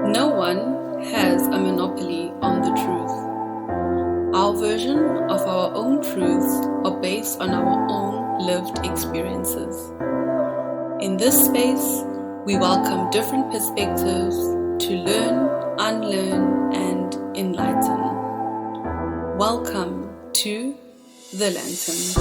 No one has a monopoly on the truth. Our version of our own truths are based on our own lived experiences. In this space, we welcome different perspectives to learn, unlearn, and enlighten. Welcome to The Lantern.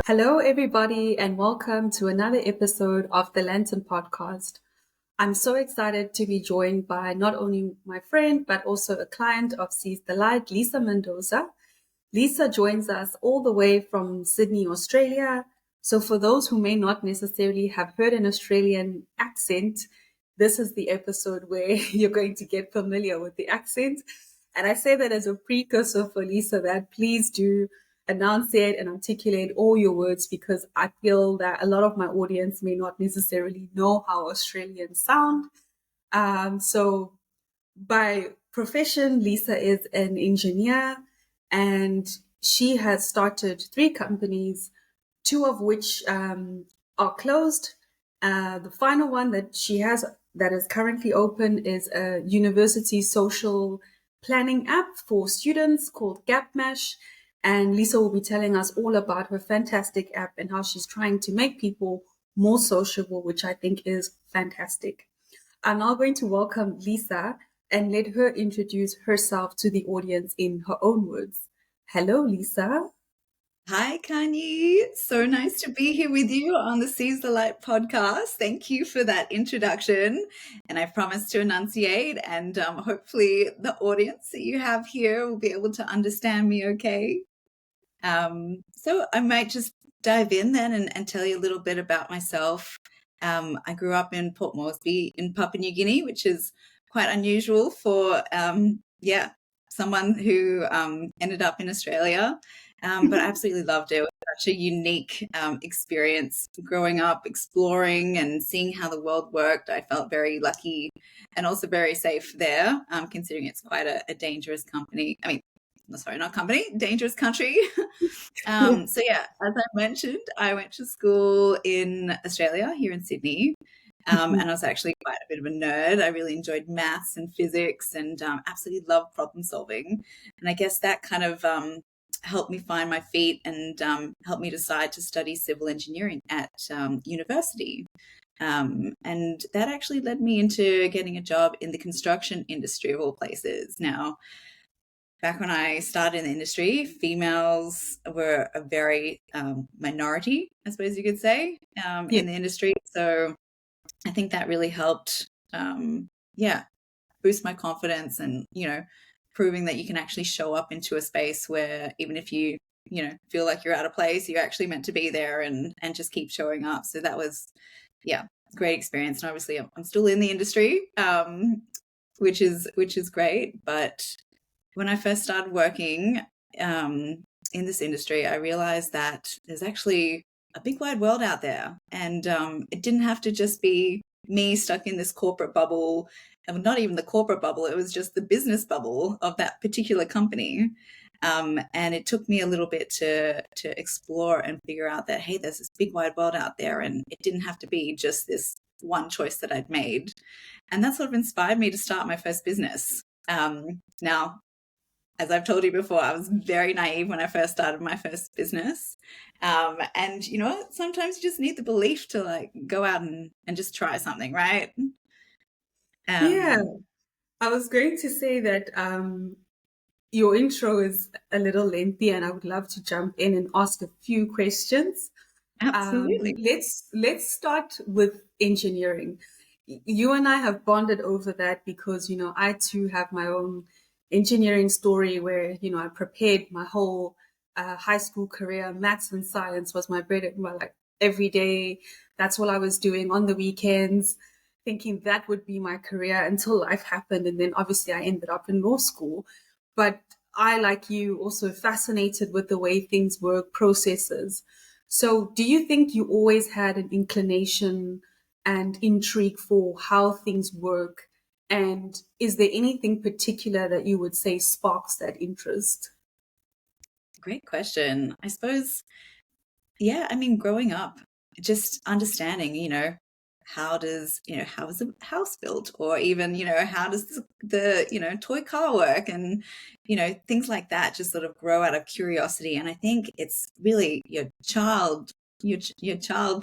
Hello, everybody, and welcome to another episode of the Lantern Podcast. I'm so excited to be joined by not only my friend, but also a client of Seize the Light, Lisa Mendoza. Lisa joins us all the way from Sydney, Australia. So for those who may not necessarily have heard an Australian accent, this is the episode where you're going to get familiar with the accent. And I say that as a precursor for Lisa, that please do enunciate and articulate all your words, because I feel that a lot of my audience may not necessarily know how Australians sound. So by profession, Lisa is an engineer, and she has started 3 companies, 2 of which are closed. The final one that she has that is currently open is a university social planning app for students called GapMash. And Lisa will be telling us all about her fantastic app and how she's trying to make people more sociable, which I think is fantastic. I'm now going to welcome Lisa and let her introduce herself to the audience in her own words. Hello, Lisa. Hi, Khanyi. So nice to be here with you on the Seize the Light podcast. Thank you for that introduction. And I promise to enunciate, and hopefully the audience that you have here will be able to understand me okay. So I might just dive in then and tell you a little bit about myself. I grew up in Port Moresby in Papua New Guinea, which is quite unusual for, someone who ended up in Australia. But I absolutely loved it. It was such a unique experience growing up, exploring and seeing how the world worked. I felt very lucky and also very safe there, considering it's quite a dangerous company. Not company, dangerous country. So yeah, as I mentioned, I went to school in Australia, here in Sydney. And I was actually quite a bit of a nerd. I really enjoyed maths and physics and absolutely loved problem solving. And I guess that kind of helped me find my feet and helped me decide to study civil engineering at university. And that actually led me into getting a job in the construction industry of all places. Now, back when I started in the industry, females were a very minority, I suppose you could say, in the industry. So I think that really helped, boost my confidence and, proving that you can actually show up into a space where even if you feel like you're out of place, you're actually meant to be there and just keep showing up. So that was, great experience. And obviously I'm still in the industry, which is great. But when I first started working in this industry, I realized that there's actually a big wide world out there. And it didn't have to just be me stuck in this corporate bubble, and not even the corporate bubble, it was just the business bubble of that particular company. And it took me a little bit to explore and figure out that, hey, there's this big wide world out there, and it didn't have to be just this one choice that I'd made. And that sort of inspired me to start my first business. Now, as I've told you before, I was very naive when I first started my first business. And sometimes you just need the belief to like go out and just try something, right? Yeah, I was going to say that your intro is a little lengthy, and I would love to jump in and ask a few questions. Absolutely. Let's start with engineering. You and I have bonded over that because, I too have my own engineering story where, I prepared my whole high school career. Maths and science was my bread and butter, like every day. That's what I was doing on the weekends, thinking that would be my career until life happened. And then obviously I ended up in law school. But I, like you, also fascinated with the way things work, processes. So do you think you always had an inclination and intrigue for how things work? And is there anything particular that you would say sparks that interest? Great question. I suppose, growing up, just understanding, how does, how is a house built, or even, how does the toy car work, and things like that just sort of grow out of curiosity. And I think it's really your child,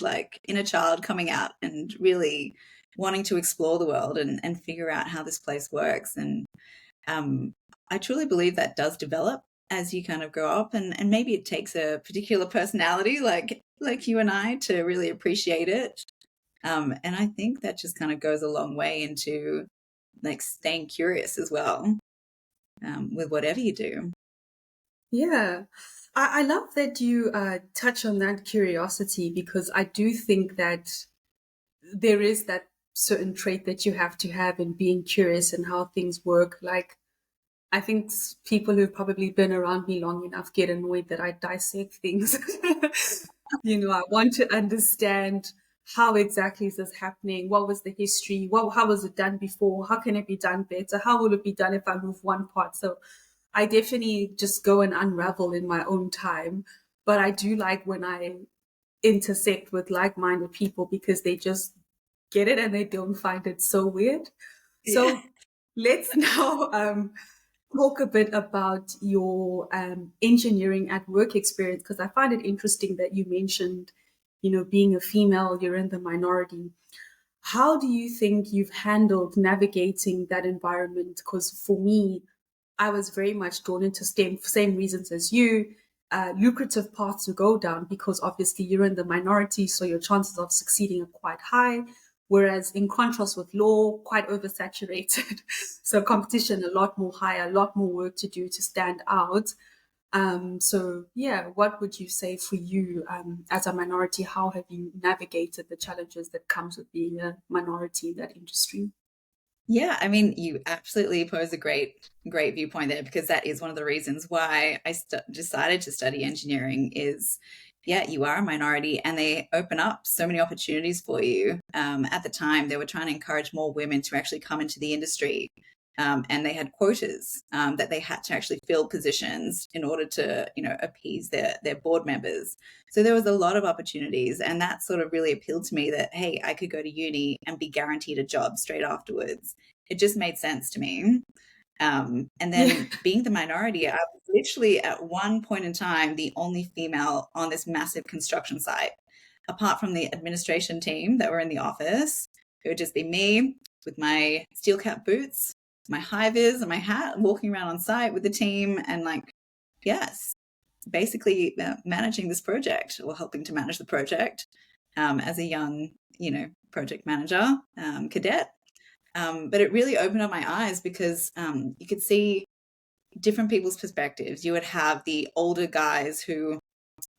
like inner child, coming out and really wanting to explore the world and figure out how this place works. And um, I truly believe that does develop as you kind of grow up, and maybe it takes a particular personality like you and I to really appreciate it. And I think that just kind of goes a long way into like staying curious as well, with whatever you do. Yeah. I love that you touch on that curiosity, because I do think that there is that certain trait that you have to have in being curious and how things work. Like, I think people who've probably been around me long enough get annoyed that I dissect things. I want to understand how exactly is this happening? What was the history? How was it done before? How can it be done better? How will it be done if I move one part? So I definitely just go and unravel in my own time. But I do like when I intersect with like-minded people, because they just get it and they don't find it so weird. Yeah. So let's now talk a bit about your engineering at work experience, because I find it interesting that you mentioned, being a female, you're in the minority. How do you think you've handled navigating that environment? Because for me, I was very much drawn into same reasons as you. Lucrative paths to go down, because obviously you're in the minority, so your chances of succeeding are quite high. Whereas in contrast with law, quite oversaturated. So competition a lot more higher, a lot more work to do to stand out. So yeah, what would you say for you as a minority? How have you navigated the challenges that comes with being a minority in that industry? Yeah, I mean, you absolutely pose a great viewpoint there, because that is one of the reasons why I decided to study engineering. Is, yeah, you are a minority, and they open up so many opportunities for you. At the time, they were trying to encourage more women to actually come into the industry, and they had quotas that they had to actually fill positions in order to, appease their board members. So there was a lot of opportunities, and that sort of really appealed to me, that hey, I could go to uni and be guaranteed a job straight afterwards. It just made sense to me. And Yeah. then being the minority, I was literally at one point in time the only female on this massive construction site, apart from the administration team that were in the office. It would just be me with my steel cap boots, my high vis, and my hat, walking around on site with the team, and like, yes, basically managing this project, or helping to manage the project, as a young, project manager, cadet. But it really opened up my eyes, because you could see different people's perspectives. You would have the older guys who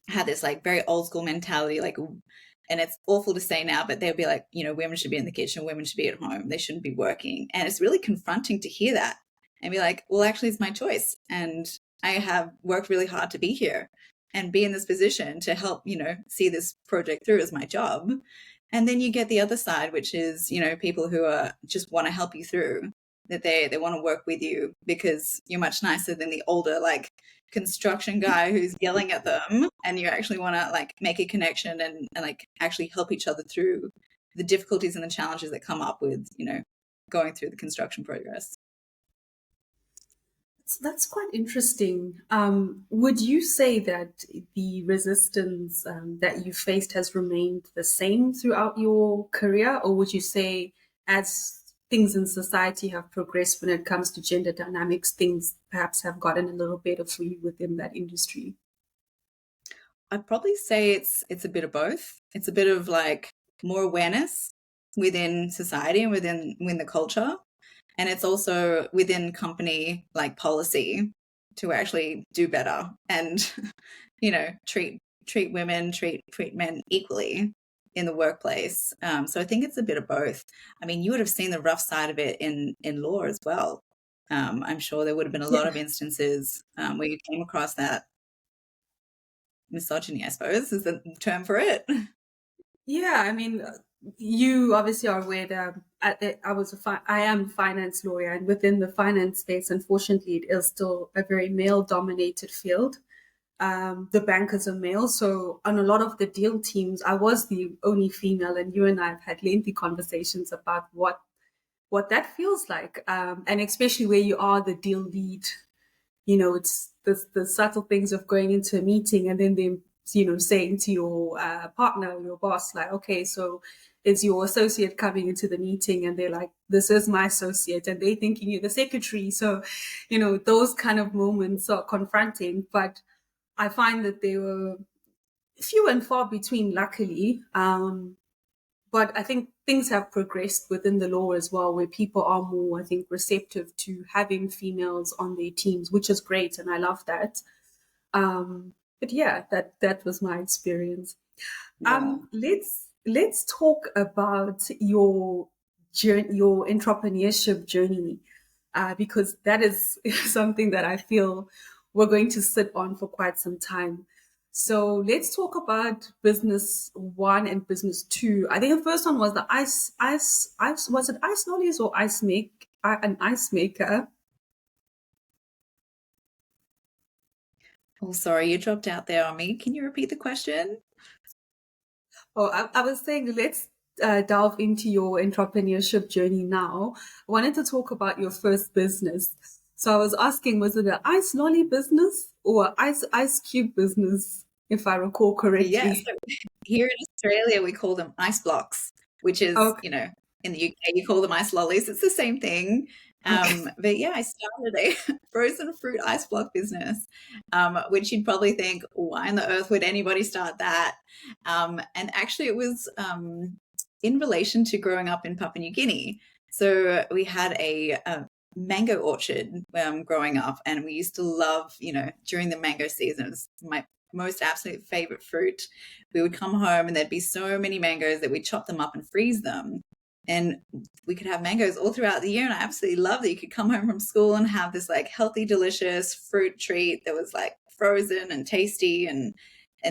had this like very old school mentality, like, and it's awful to say now, but they'll be like, women should be in the kitchen, women should be at home, they shouldn't be working. And it's really confronting to hear that and be like, well, actually, it's my choice. And I have worked really hard to be here and be in this position to help, see this project through as my job. And then you get the other side, which is, people who are just want to help you through, that they want to work with you because you're much nicer than the older, like, construction guy who's yelling at them, and you actually want to like make a connection, and like actually help each other through the difficulties and the challenges that come up with, going through the construction progress. That's quite interesting. Would you say that the resistance that you faced has remained the same throughout your career, or would you say as things in society have progressed when it comes to gender dynamics, things perhaps have gotten a little better for you within that industry? I'd probably say it's a bit of both. It's a bit of like more awareness within society and within the culture, and it's also within company like policy to actually do better and treat women, treat men equally in the workplace. So I think it's a bit of both. I mean, you would have seen the rough side of it in law as well. I'm sure there would have been a lot Yeah. of instances where you came across that misogyny, I suppose, is the term for it. Yeah, I mean, you obviously are aware that I am a finance lawyer, and within the finance space, unfortunately, it is still a very male-dominated field. the bankers are male. So on a lot of the deal teams, I was the only female, and you and I have had lengthy conversations about what that feels like, and especially where you are the deal lead. It's the subtle things of going into a meeting and then them, saying to your partner, your boss, like, okay, so is your associate coming into the meeting? And they're like, this is my associate, and they thinking you're the secretary. So, those kind of moments are confronting, but I find that they were few and far between, luckily. But I think things have progressed within the law as well, where people are more, I think, receptive to having females on their teams, which is great, and I love that. But yeah, that was my experience. Yeah. Let's talk about your journey, your entrepreneurship journey, because that is something that I feel we're going to sit on for quite some time. So let's talk about business one and business two. I think the first one was the ice. Was it ice lollies or an ice maker? Oh, sorry, you dropped out there on me. Can you repeat the question? Oh, I was saying let's delve into your entrepreneurship journey now. I wanted to talk about your first business. So I was asking, was it an ice lolly business or an ice cube business, if I recall Yeah, correctly? so here in Australia, we call them ice blocks, which is, Okay. in the UK, you call them ice lollies. It's the same thing. Okay. But yeah, I started a frozen fruit ice block business, which you'd probably think, why in the earth would anybody start that? And actually, it was in relation to growing up in Papua New Guinea. So we had a mango orchard growing up, and we used to love, during the mango season, it was my most absolute favorite fruit. We would come home and there'd be so many mangoes that we'd chop them up and freeze them. And we could have mangoes all throughout the year. And I absolutely love that you could come home from school and have this like healthy, delicious fruit treat that was like frozen and tasty. And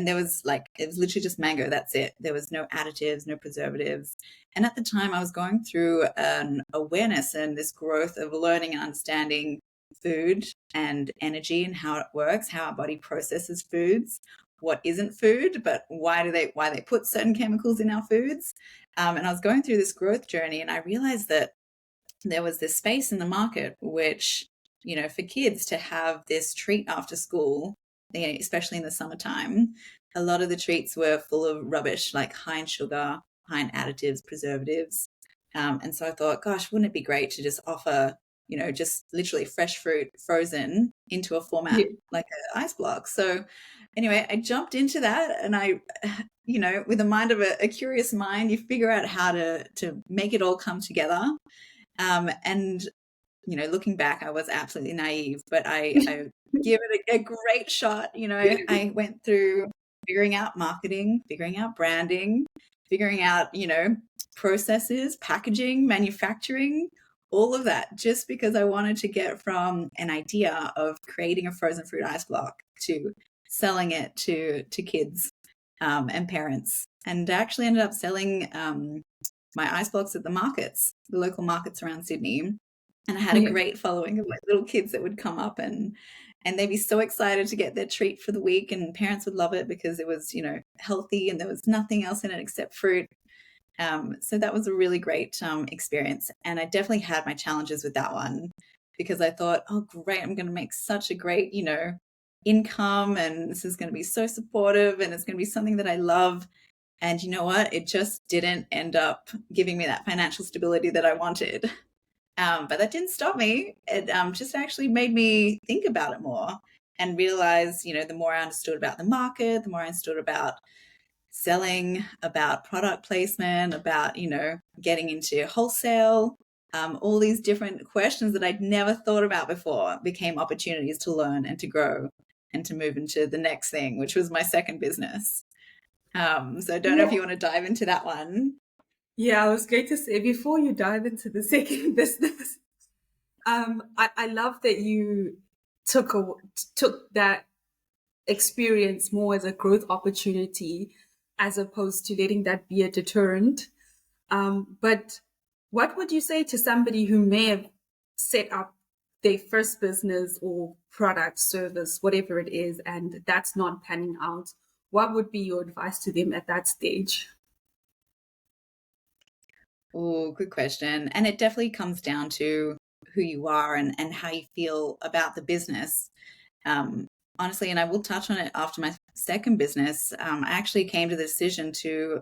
there was like, it was literally just mango. That's it. There was no additives, no preservatives. And at the time, I was going through an awareness and this growth of learning and understanding food and energy and how it works, how our body processes foods, what isn't food, but why they put certain chemicals in our foods. And I was going through this growth journey, and I realized that there was this space in the market which, for kids to have this treat after school, especially in the summertime, a lot of the treats were full of rubbish, like high in sugar, high in additives, preservatives. And so I thought, gosh, wouldn't it be great to just offer, just literally fresh fruit frozen into a Yeah. format like an ice block. So anyway, I jumped into that, and I, with a mind of a curious mind, you figure out how to make it all come together. And looking back, I was absolutely naive, but I give it a great shot. I went through figuring out marketing, figuring out branding, figuring out, processes, packaging, manufacturing, all of that, just because I wanted to get from an idea of creating a frozen fruit ice block to selling it to kids and parents. And I actually ended up selling my ice blocks at the markets, the local markets around Sydney. And I had a Yeah. great following of like little kids that would come up and they'd be so excited to get their treat for the week, and parents would love it because it was, healthy and there was nothing else in it except fruit. So that was a really great experience. And I definitely had my challenges with that one because I thought, oh, great, I'm going to make such a great, income, and this is going to be so supportive, and it's going to be something that I love. And you know what? It just didn't end up giving me that financial stability that I wanted. But that didn't stop me. It just actually made me think about it more and realize, the more I understood about the market, the more I understood about selling, about product placement, about, getting into wholesale, all these different questions that I'd never thought about before became opportunities to learn and to grow and to move into the next thing, which was my second business. So I don't know if Yeah. you want to dive into that one. Yeah, I was going to say before you dive into the second business, I love that you took took that experience more as a growth opportunity as opposed to letting that be a deterrent. But what would you say to somebody who may have set up their first business or product, service, whatever it is, and that's not panning out, what would be your advice to them at that stage? Oh, good question. And it definitely comes down to who you are and how you feel about the business. Um, Honestly, and I will touch on it after my second business. I actually came to the decision to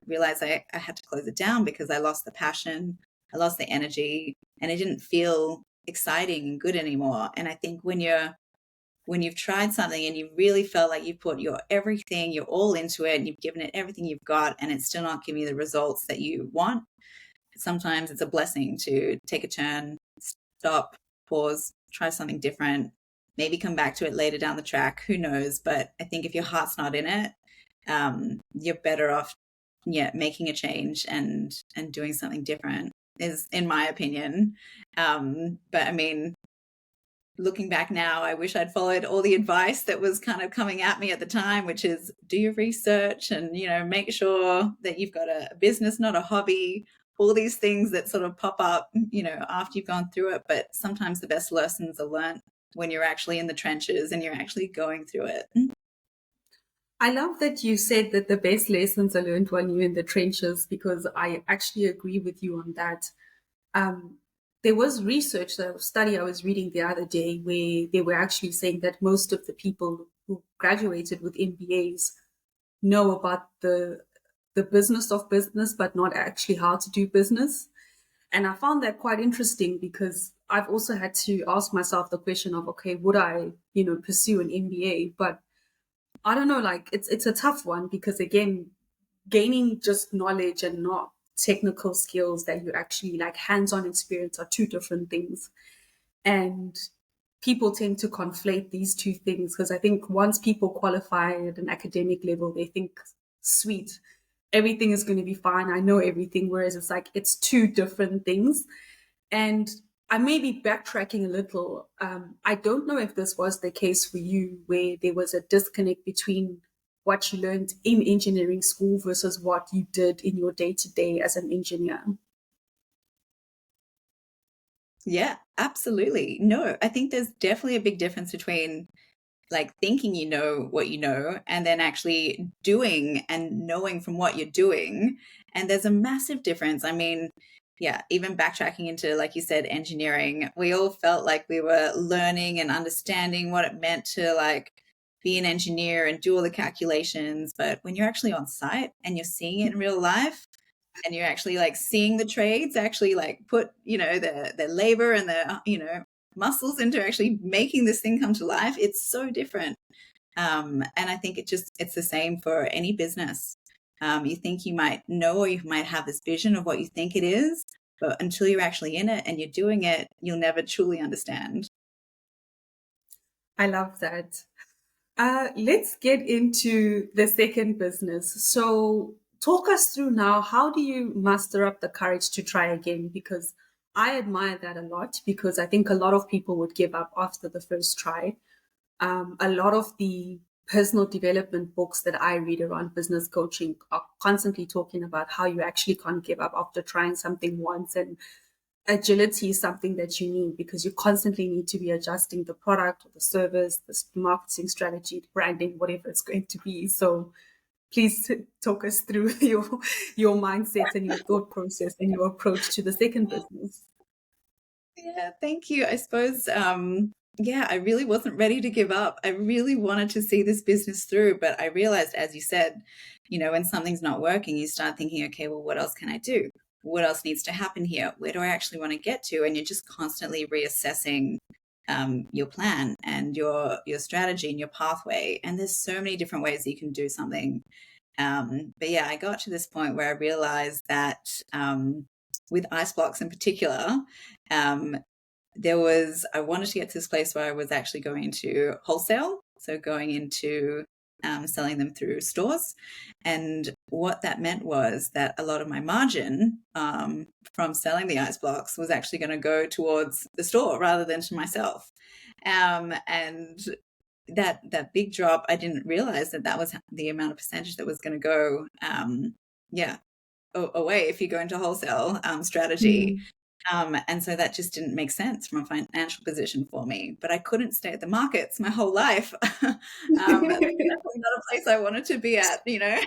realize I had to close it down because I lost the passion, I lost the energy, and it didn't feel exciting and good anymore. And I think when you've tried something and you really felt like you put your everything, you're all into it, and you've given it everything you've got, and it's still not giving you the results that you want, sometimes it's a blessing to take a turn, stop, pause, try something different, maybe come back to it later down the track. Who knows? But I think if your heart's not in it, you're better off, making a change and doing something different. Is in my opinion. But I mean, looking back now, I wish I'd followed all the advice that was kind of coming at me at the time, which is do your research and, make sure that you've got a business, not a hobby, all these things that sort of pop up, after you've gone through it. But sometimes the best lessons are learned when you're actually in the trenches and you're actually going through it. I love that you said that the best lessons are learned when you're in the trenches, because I actually agree with you on that. Um, there was research, a study I was reading the other day, where they were actually saying that most of the people who graduated with MBAs know about the business of business, but not actually how to do business. And I found that quite interesting because I've also had to ask myself the question of, okay, would I, pursue an MBA? But I don't know, like it's a tough one because again, gaining just knowledge and not technical skills that you actually like hands-on experience are two different things. And people tend to conflate these two things because I think once people qualify at an academic level, they think, sweet, everything is going to be fine. I know everything. Whereas it's like, it's two different things. And I may be backtracking a little. I don't know if this was the case for you, where there was a disconnect between what you learned in engineering school versus what you did in your day to day as an engineer. Yeah, absolutely. No, I think there's definitely a big difference between like thinking you know what you know and then actually doing and knowing from what you're doing. And there's a massive difference. I mean, yeah, even backtracking into, like you said, engineering, we all felt like we were learning and understanding what it meant to like be an engineer and do all the calculations. But when you're actually on site and you're seeing it in real life, and you're actually like seeing the trades actually like put, their labor and their, muscles into actually making this thing come to life, it's so different. And I think it's the same for any business. You think you might know, or you might have this vision of what you think it is, but until you're actually in it and you're doing it, you'll never truly understand. I love that. Let's get into the second business. So, talk us through now. How do you muster up the courage to try again? Because I admire that a lot, because I think a lot of people would give up after the first try. A lot of the personal development books that I read around business coaching are constantly talking about how you actually can't give up after trying something once. And agility is something that you need because you constantly need to be adjusting the product or the service, the marketing strategy, the branding, whatever it's going to be. So please talk us through your mindset and your thought process and your approach to the second business. Yeah, thank you. I suppose, yeah, I really wasn't ready to give up. I really wanted to see this business through, but I realized, as you said, when something's not working, you start thinking, okay, well, what else can I do? What else needs to happen here? Where do I actually want to get to? And you're just constantly reassessing your plan and your strategy and your pathway. And there's so many different ways that you can do something. But yeah, I got to this point where I realized that with ice blocks in particular, um, I wanted to get to this place where I was actually going into wholesale. So going into selling them through stores. And what that meant was that a lot of my margin from selling the ice blocks was actually going to go towards the store rather than to myself. And that big drop, I didn't realize that was the amount of percentage that was going to go, yeah, away if you go into wholesale strategy. Mm. And so that just didn't make sense from a financial position for me. But I couldn't stay at the markets my whole life. That's definitely not a place I wanted to be at, you know.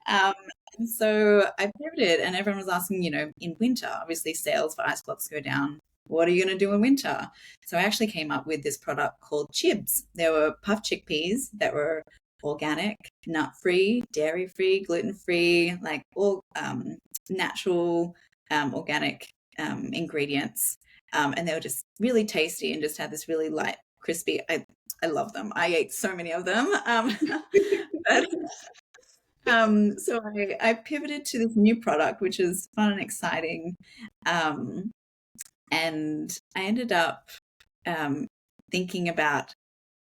Um, and so I pivoted, and everyone was asking, you know, in winter, obviously sales for ice blocks go down. What are you going to do in winter? So I actually came up with this product called Chibs. There were puffed chickpeas that were organic, nut-free, dairy-free, gluten-free, like all natural, organic ingredients. And they were just really tasty and just had this really light, crispy. I love them. I ate so many of them. But so I pivoted to this new product, which is fun and exciting. Um, and I ended up thinking about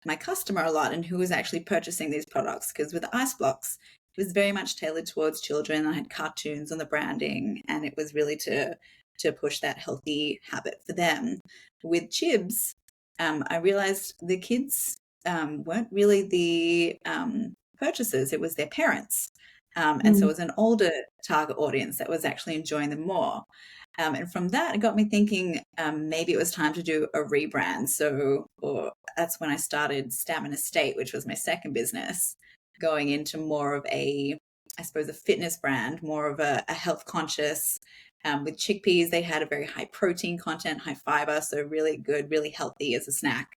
my customer a lot and who was actually purchasing these products. Because with ice blocks, it was very much tailored towards children. I had cartoons on the branding, and it was really to push that healthy habit for them. With Chibs, I realized the kids weren't really the purchasers; it was their parents. And so it was an older target audience that was actually enjoying them more. And from that, it got me thinking maybe it was time to do a rebrand. So that's when I started Stamina State, which was my second business, going into more of a, I suppose, a fitness brand, more of a health conscious. With chickpeas, they had a very high protein content, high fiber, so really good, really healthy as a snack.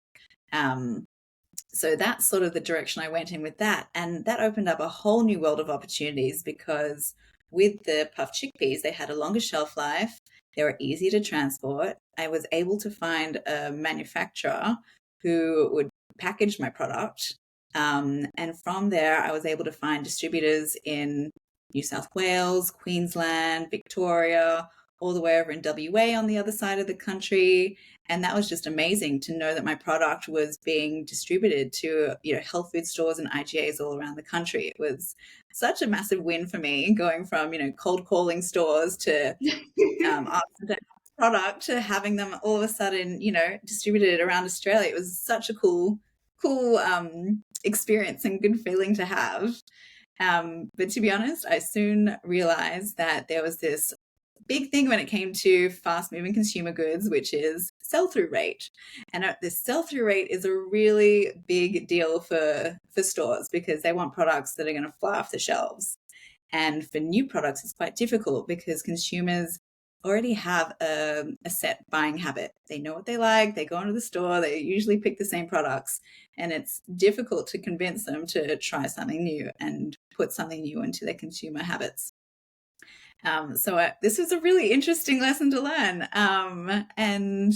So that's sort of the direction I went in with that. And that opened up a whole new world of opportunities because with the puffed chickpeas, they had a longer shelf life. They were easy to transport. I was able to find a manufacturer who would package my product. And from there, I was able to find distributors in New South Wales, Queensland, Victoria, all the way over in WA on the other side of the country. And that was just amazing to know that my product was being distributed to, you know, health food stores and IGAs all around the country. It was such a massive win for me, going from, you know, cold calling stores to asking to product to having them all of a sudden, you know, distributed around Australia. It was such a cool experience and good feeling to have. But to be honest, I soon realized that there was this big thing when it came to fast moving consumer goods, which is sell-through rate. And the sell-through rate is a really big deal for stores because they want products that are going to fly off the shelves. And for new products, it's quite difficult because consumers already have a set buying habit. They know what they like, they go into the store, they usually pick the same products, and it's difficult to convince them to try something new and put something new into their consumer habits. So this was a really interesting lesson to learn. And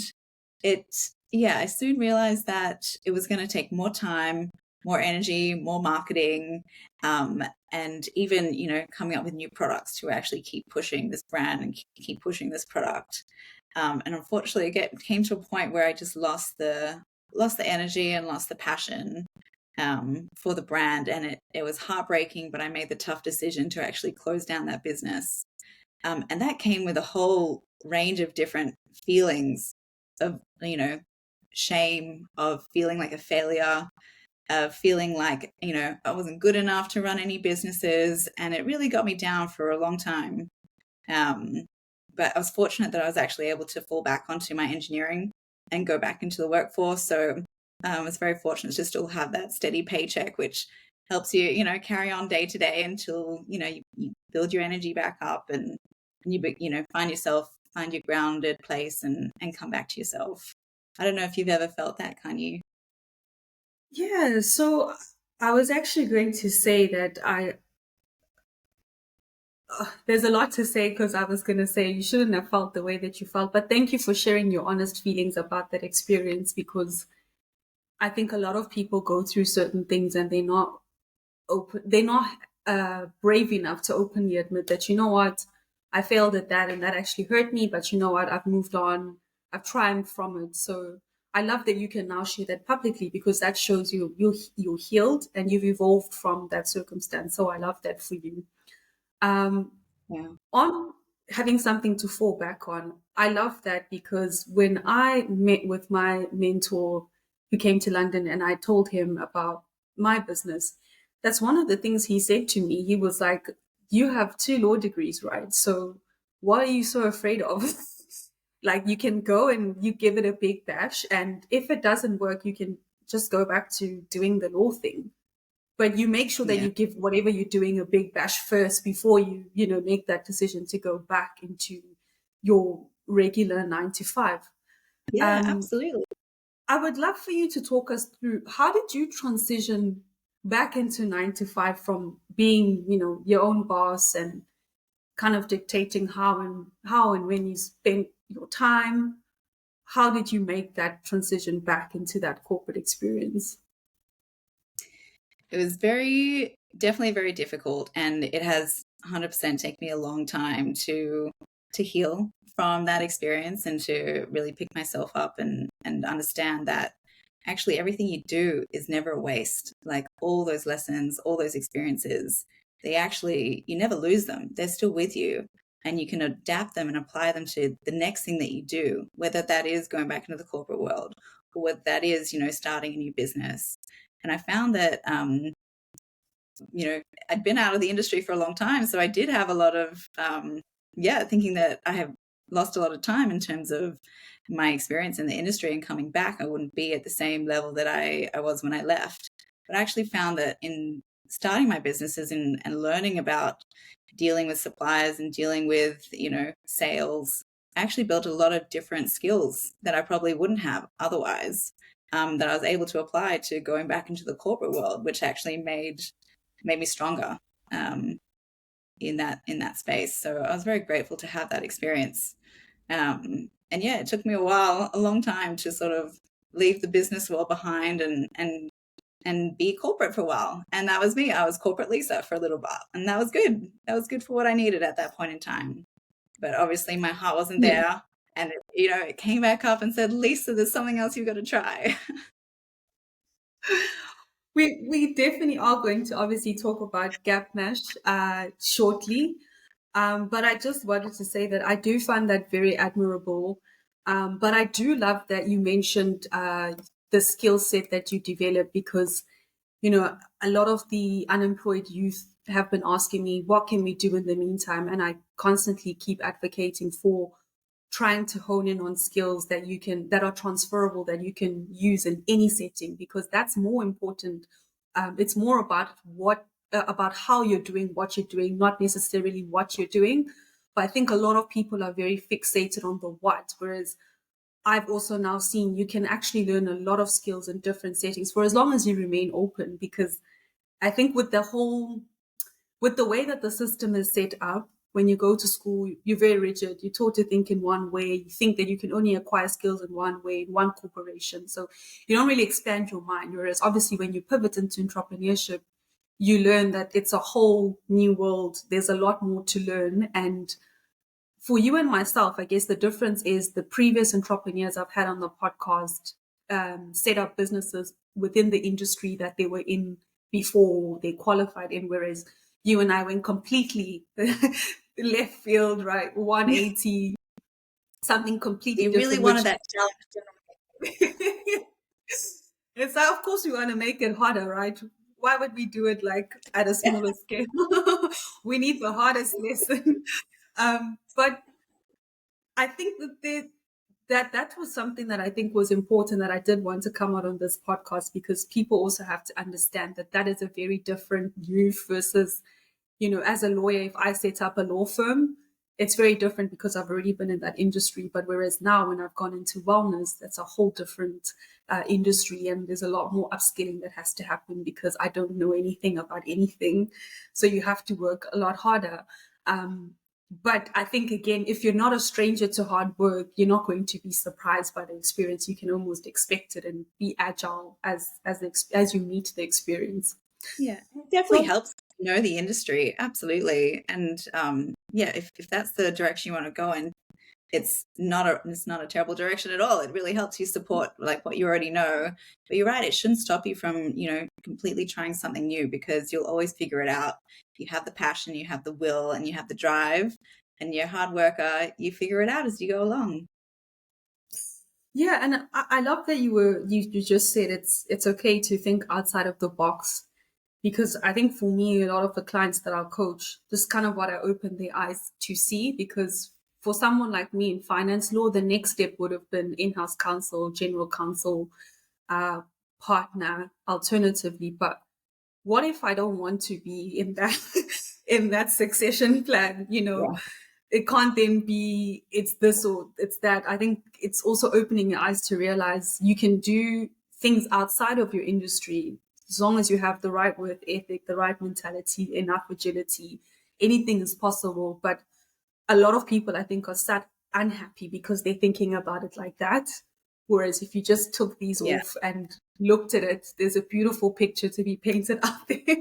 I soon realized that it was going to take more time, more energy, more marketing, and even, you know, coming up with new products to actually keep pushing this brand and keep pushing this product. And unfortunately, it came to a point where I just lost the energy and lost the passion for the brand. And it was heartbreaking, but I made the tough decision to actually close down that business. And that came with a whole range of different feelings of, you know, shame, of feeling like a failure, of feeling like, you know, I wasn't good enough to run any businesses. And it really got me down for a long time. But I was fortunate that I was actually able to fall back onto my engineering and go back into the workforce. So I was very fortunate to still have that steady paycheck, which helps you, you know, carry on day to day until, you know, you build your energy back up and you know, find your grounded place and come back to yourself. I don't know if you've ever felt that, Khanyi. Yeah, so I was actually going to say that there's a lot to say because I was going to say you shouldn't have felt the way that you felt, but thank you for sharing your honest feelings about that experience because I think a lot of people go through certain things and they're not brave enough to openly admit that, you know what, I failed at that and that actually hurt me, but you know what, I've moved on, I've triumphed from it. So I love that you can now share that publicly because that shows you're healed and you've evolved from that circumstance. So I love that for you. Yeah. On having something to fall back on, I love that because when I met with my mentor who came to London and I told him about my business, that's one of the things he said to me. He was like, "You have 2 law degrees, right? So what are you so afraid of?" Like you can go and you give it a big bash, and if it doesn't work, you can just go back to doing the law thing. But you make sure that Yeah. you give whatever you're doing a big bash first before you make that decision to go back into your regular 9 to 5. Yeah, Um, absolutely. I would love for you to talk us through how did you transition back into 9 to 5 from being, your own boss and kind of dictating how and when you spend your time. How did you make that transition back into that corporate experience? It was definitely very difficult, and it has 100% taken me a long time to heal from that experience and to really pick myself up and understand that actually everything you do is never a waste. Like all those lessons, all those experiences, you never lose them. They're still with you, and you can adapt them and apply them to the next thing that you do, whether that is going back into the corporate world or whether that is, starting a new business. And I found that, I'd been out of the industry for a long time. So I did have a lot of, thinking that I have lost a lot of time in terms of my experience in the industry, and coming back, I wouldn't be at the same level that I was when I left. But I actually found that in starting my businesses and learning about dealing with suppliers and dealing with, sales, I actually built a lot of different skills that I probably wouldn't have otherwise, that I was able to apply to going back into the corporate world, which actually made me stronger, in that space. So I was very grateful to have that experience. And yeah, it took me a long time to sort of leave the business world behind and be corporate for a while. And that was me. I was corporate Lisa for a little while, and that was good. That was good for what I needed at that point in time. But obviously, my heart wasn't Yeah. there, and it came back up and said, "Lisa, there's something else you've got to try." We definitely are going to obviously talk about Gap Mesh shortly. But I just wanted to say that I do find that very admirable. But I do love that you mentioned the skill set that you develop, because, a lot of the unemployed youth have been asking me, what can we do in the meantime? And I constantly keep advocating for trying to hone in on skills that are transferable, that you can use in any setting, because that's more important. It's more about about how you're doing what you're doing, not necessarily what you're doing. But I think a lot of people are very fixated on the what, whereas I've also now seen you can actually learn a lot of skills in different settings for as long as you remain open. Because I think with the way that the system is set up, when you go to school, you're very rigid. You're taught to think in one way. You think that you can only acquire skills in one way, in one corporation. So you don't really expand your mind. Whereas obviously when you pivot into entrepreneurship, you learn that it's a whole new world. There's a lot more to learn. And for you and myself, I guess the difference is the previous entrepreneurs I've had on the podcast set up businesses within the industry that they were in before they qualified in, whereas you and I went completely left field, right? 180, something completely You really different, wanted which that challenge. it's like, of course, we want to make it harder, right? Why would we do it like at a smaller scale? We need the hardest lesson. But I think that was something that I think was important, that I did want to come out on this podcast, because people also have to understand that that is a very different move versus, as a lawyer, if I set up a law firm, it's very different because I've already been in that industry. But whereas now, when I've gone into wellness, that's a whole different industry, and there's a lot more upskilling that has to happen because I don't know anything about anything. So you have to work a lot harder. But I think, again, if you're not a stranger to hard work, you're not going to be surprised by the experience. You can almost expect it and be agile as you meet the experience. Yeah, it definitely So helps to know the industry. Absolutely. And yeah, if that's the direction you want to go in, it's not a terrible direction at all. It really helps you support like what you already know. But you're right, it shouldn't stop you from, completely trying something new, because you'll always figure it out. You have the passion, you have the will, and you have the drive, and you're a hard worker, you figure it out as you go along. yeah, and I love that you just said it's okay to think outside of the box, because I think for me, a lot of the clients that I coach, this is kind of what I open their eyes to see, because for someone like me in finance law, the next step would have been in-house counsel, general counsel, uh, partner, alternatively. But what if I don't want to be in that in that succession plan? Yeah. It can't then be it's this or it's that. I think it's also opening your eyes to realize you can do things outside of your industry as long as you have the right work ethic, the right mentality, enough agility. Anything is possible. But a lot of people, I think, are sat unhappy because they're thinking about it like that. Whereas if you just took these Yeah. off and looked at it, there's a beautiful picture to be painted out there.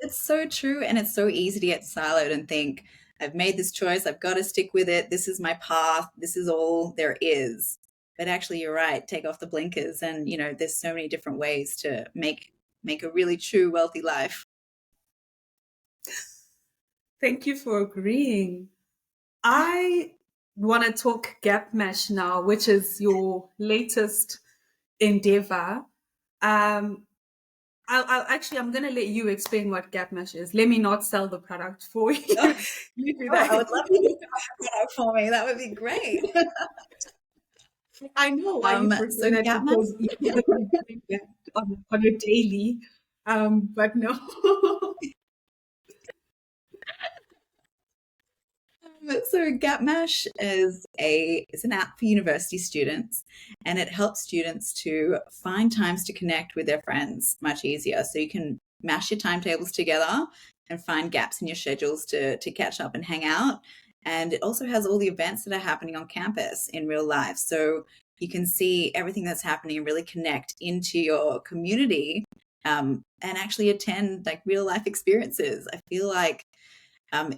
It's so true. And it's so easy to get siloed and think, I've made this choice. I've got to stick with it. This is my path. This is all there is. But actually, you're right. Take off the blinkers. And, there's so many different ways to make a really true wealthy life. Thank you for agreeing. I want to talk Gap Mesh now, which is your latest endeavor. Um, I'm going to let you explain what Gap Mesh is. Let me not sell the product for you. Oh, You do I would that. love you to sell that for me. That would be great. I know why you prefer So that Gapman. because you're probably doing that on a daily. But no. So GapMash is an app for university students, and it helps students to find times to connect with their friends much easier. So you can mash your timetables together and find gaps in your schedules to catch up and hang out. And it also has all the events that are happening on campus in real life. So you can see everything that's happening and really connect into your community, and actually attend like real life experiences. I feel like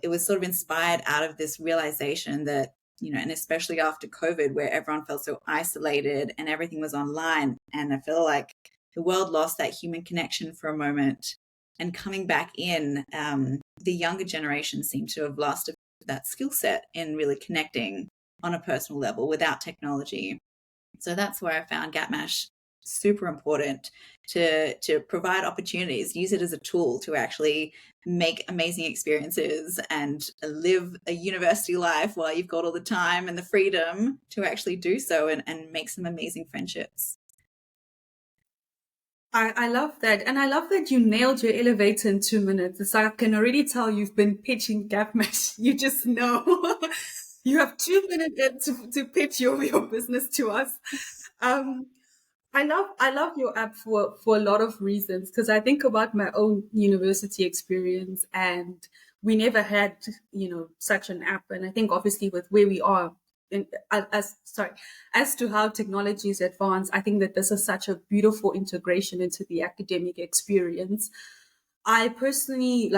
it was sort of inspired out of this realization that, and especially after COVID, where everyone felt so isolated and everything was online. And I feel like the world lost that human connection for a moment. And coming back in, the younger generation seemed to have lost that skill set in really connecting on a personal level without technology. So that's where I found GapMash super important to provide opportunities, use it as a tool to actually make amazing experiences and live a university life while you've got all the time and the freedom to actually do so and make some amazing friendships. I love that. And I love that you nailed your elevator in 2 minutes. It's like I can already tell you've been pitching Gap Mesh. You just know. You have 2 minutes to pitch your business to us. Um, I love your app for a lot of reasons because I think about my own university experience and we never had such an app, and I think obviously with where we are as to how technology is advanced, I think that this is such a beautiful integration into the academic experience. I personally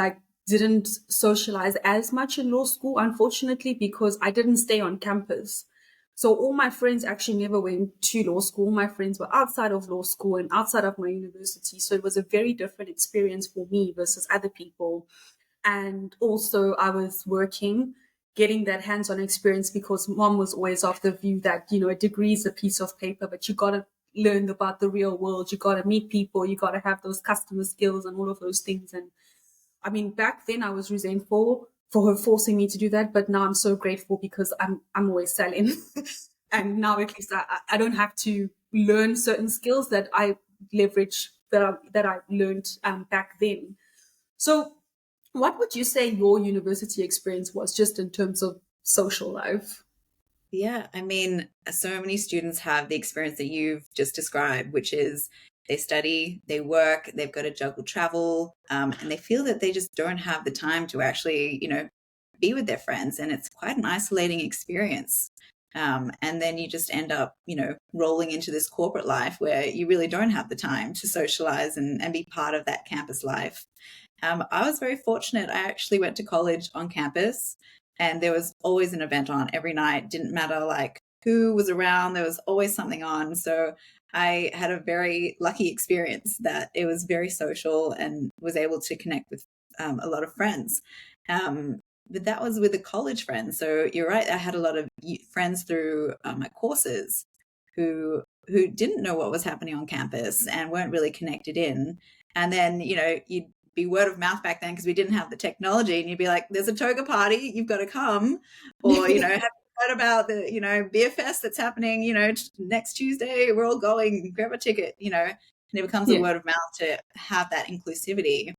didn't socialize as much in law school, unfortunately, because I didn't stay on campus. So all my friends actually never went to law school. My friends were outside of law school and outside of my university. So it was a very different experience for me versus other people. And also I was working, getting that hands-on experience because mom was always of the view that, a degree is a piece of paper, but you got to learn about the real world. You got to meet people. You got to have those customer skills and all of those things. And I mean, back then I was resentful for her forcing me to do that, but now I'm so grateful because I'm always selling, and now at least I don't have to learn certain skills that I leverage that I learned back then. So, what would you say your university experience was, just in terms of social life? Yeah, I mean, so many students have the experience that you've just described, which is they study, they work, they've got to juggle travel, and they feel that they just don't have the time to actually, be with their friends. And it's quite an isolating experience. And then you just end up, rolling into this corporate life where you really don't have the time to socialize and be part of that campus life. I was very fortunate. I actually went to college on campus, and there was always an event on every night. Didn't matter like who was around, there was always something on. So I had a very lucky experience that it was very social and was able to connect with a lot of friends. But that was with a college friend. So you're right. I had a lot of friends through my courses who didn't know what was happening on campus and weren't really connected in. And then, you be word of mouth back then because we didn't have the technology, and you'd be like, there's a toga party, you've got to come. Or, have you heard about the, beer fest that's happening, next Tuesday, we're all going, grab a ticket, and it becomes a Yeah. word of mouth to have that inclusivity,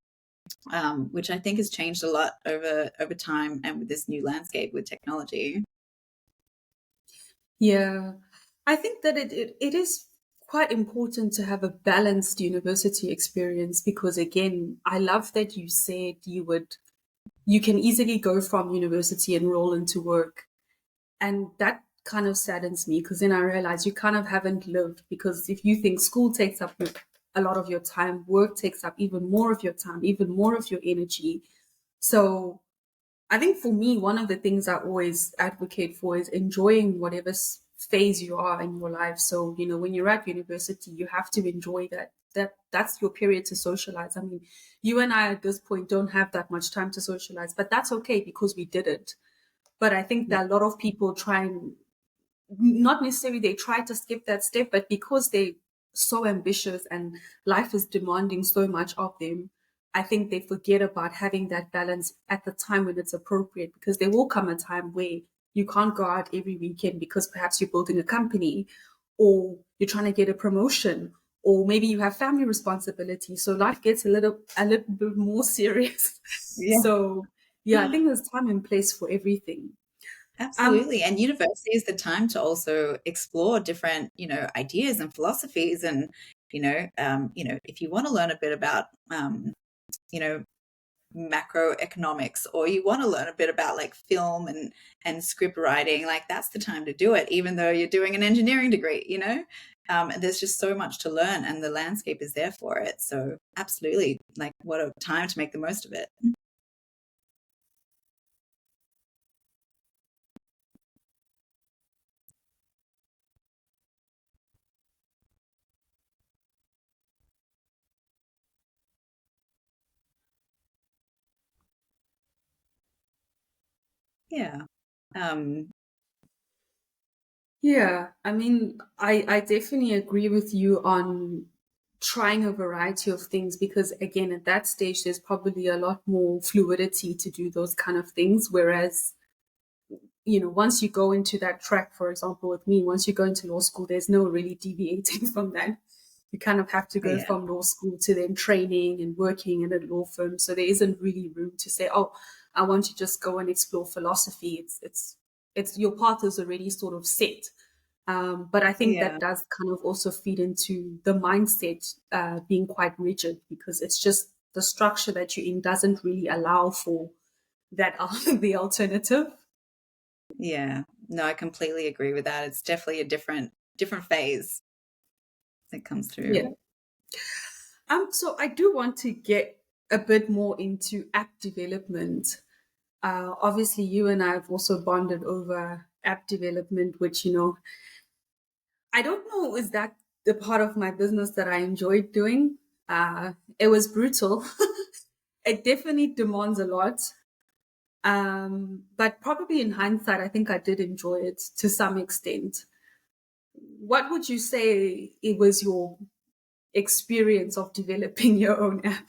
which I think has changed a lot over time and with this new landscape with technology. Yeah. I think that it is quite important to have a balanced university experience because again, I love that you said you can easily go from university and roll into work. And that kind of saddens me because then I realize you kind of haven't lived, because if you think school takes up a lot of your time, work takes up even more of your time, even more of your energy. So I think for me, one of the things I always advocate for is enjoying whatever phase you are in your life. So, when you're at university, you have to enjoy that. That's your period to socialize. I mean, you and I at this point don't have that much time to socialize, but that's okay because we did it. But I think Yeah. that a lot of people try and not necessarily they try to skip that step, but because they're so ambitious and life is demanding so much of them, I think they forget about having that balance at the time when it's appropriate, because there will come a time where you can't go out every weekend because perhaps you're building a company or you're trying to get a promotion or maybe you have family responsibilities. So life gets a little bit more serious. Yeah. So yeah, I think there's time and place for everything. Um, Absolutely. And university is the time to also explore different, ideas and philosophies. And, if you want to learn a bit about, you know, macroeconomics, or you want to learn a bit about like film and script writing, like that's the time to do it, even though you're doing an engineering degree. And there's just so much to learn and the landscape is there for it. So absolutely, like what a time to make the most of it. Yeah. Um, Yeah, I mean, I definitely agree with you on trying a variety of things because, again, at that stage, there's probably a lot more fluidity to do those kind of things. Whereas, once you go into that track, for example, with me, once you go into law school, there's no really deviating from that. You kind of have to go yeah. from law school to then training and working in a law firm. So there isn't really room to say, oh, I want to just go and explore philosophy. It's your path is already sort of set. But I think Yeah. that does kind of also feed into the mindset being quite rigid because it's just the structure that you're in doesn't really allow for that the alternative. Yeah. No, I completely agree with that. It's definitely a different phase that comes through. Yeah. So I do want to get a bit more into app development. Obviously, you and I have also bonded over app development, which, I don't know, is that the part of my business that I enjoyed doing? It was brutal. It definitely demands a lot. But probably in hindsight, I think I did enjoy it to some extent. What would you say it was your experience of developing your own app?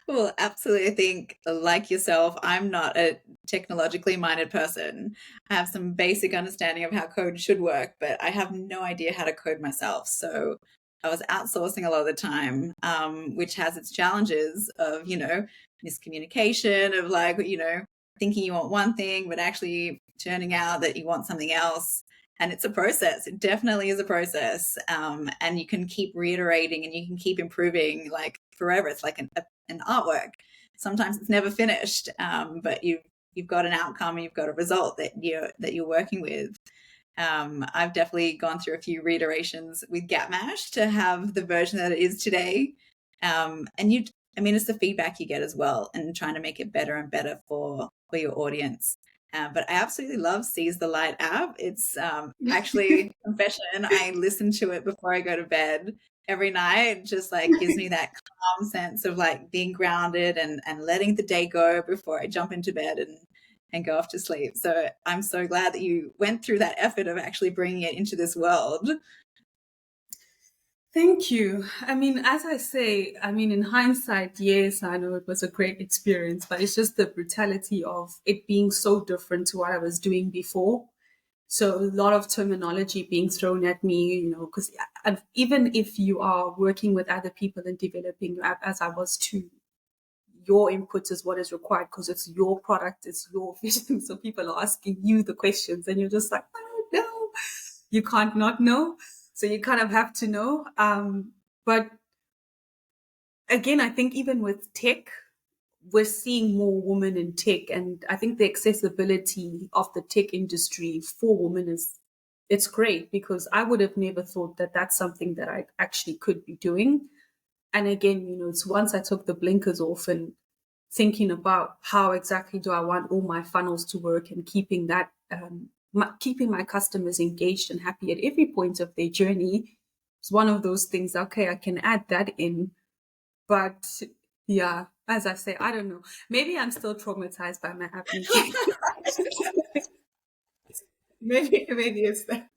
Well, absolutely. I think, like yourself, I'm not a technologically minded person. I have some basic understanding of how code should work, but I have no idea how to code myself. So I was outsourcing a lot of the time, which has its challenges of, miscommunication, of like, thinking you want one thing, but actually turning out that you want something else. And it's a process. It definitely is a process. And you can keep reiterating and you can keep improving like forever. It's like an artwork. Sometimes it's never finished, but you've got an outcome and you've got a result that you're working with. I've definitely gone through a few reiterations with Gapmash to have the version that it is today. And I mean, it's the feedback you get as well, and trying to make it better and better for your audience. But I absolutely love Seize the Light app. It's actually, confession, I listen to it before I go to bed every night. It just like gives me that calm sense of like being grounded and letting the day go before I jump into bed and go off to sleep. So I'm so glad that you went through that effort of actually bringing it into this world. Thank you. I mean, as I say, I mean, in hindsight, yes, I know it was a great experience, but it's just the brutality of it being so different to what I was doing before. So a lot of terminology being thrown at me, because even if you are working with other people and developing your app, as I was too, your input is what is required because it's your product, it's your vision. So people are asking you the questions, and you're just like, I don't know. You can't not know. So you kind of have to know. But again, I think even with tech, we're seeing more women in tech, and I think the accessibility of the tech industry for women is it's great because I would have never thought that that's something that I actually could be doing. And again, it's once I took the blinkers off and thinking about how exactly do I want all my funnels to work and keeping that keeping my customers engaged and happy at every point of their journey. It's one of those things. Okay, I can add that in, but yeah, as I say, I don't know. Maybe I'm still traumatized by my acne. Maybe it's that.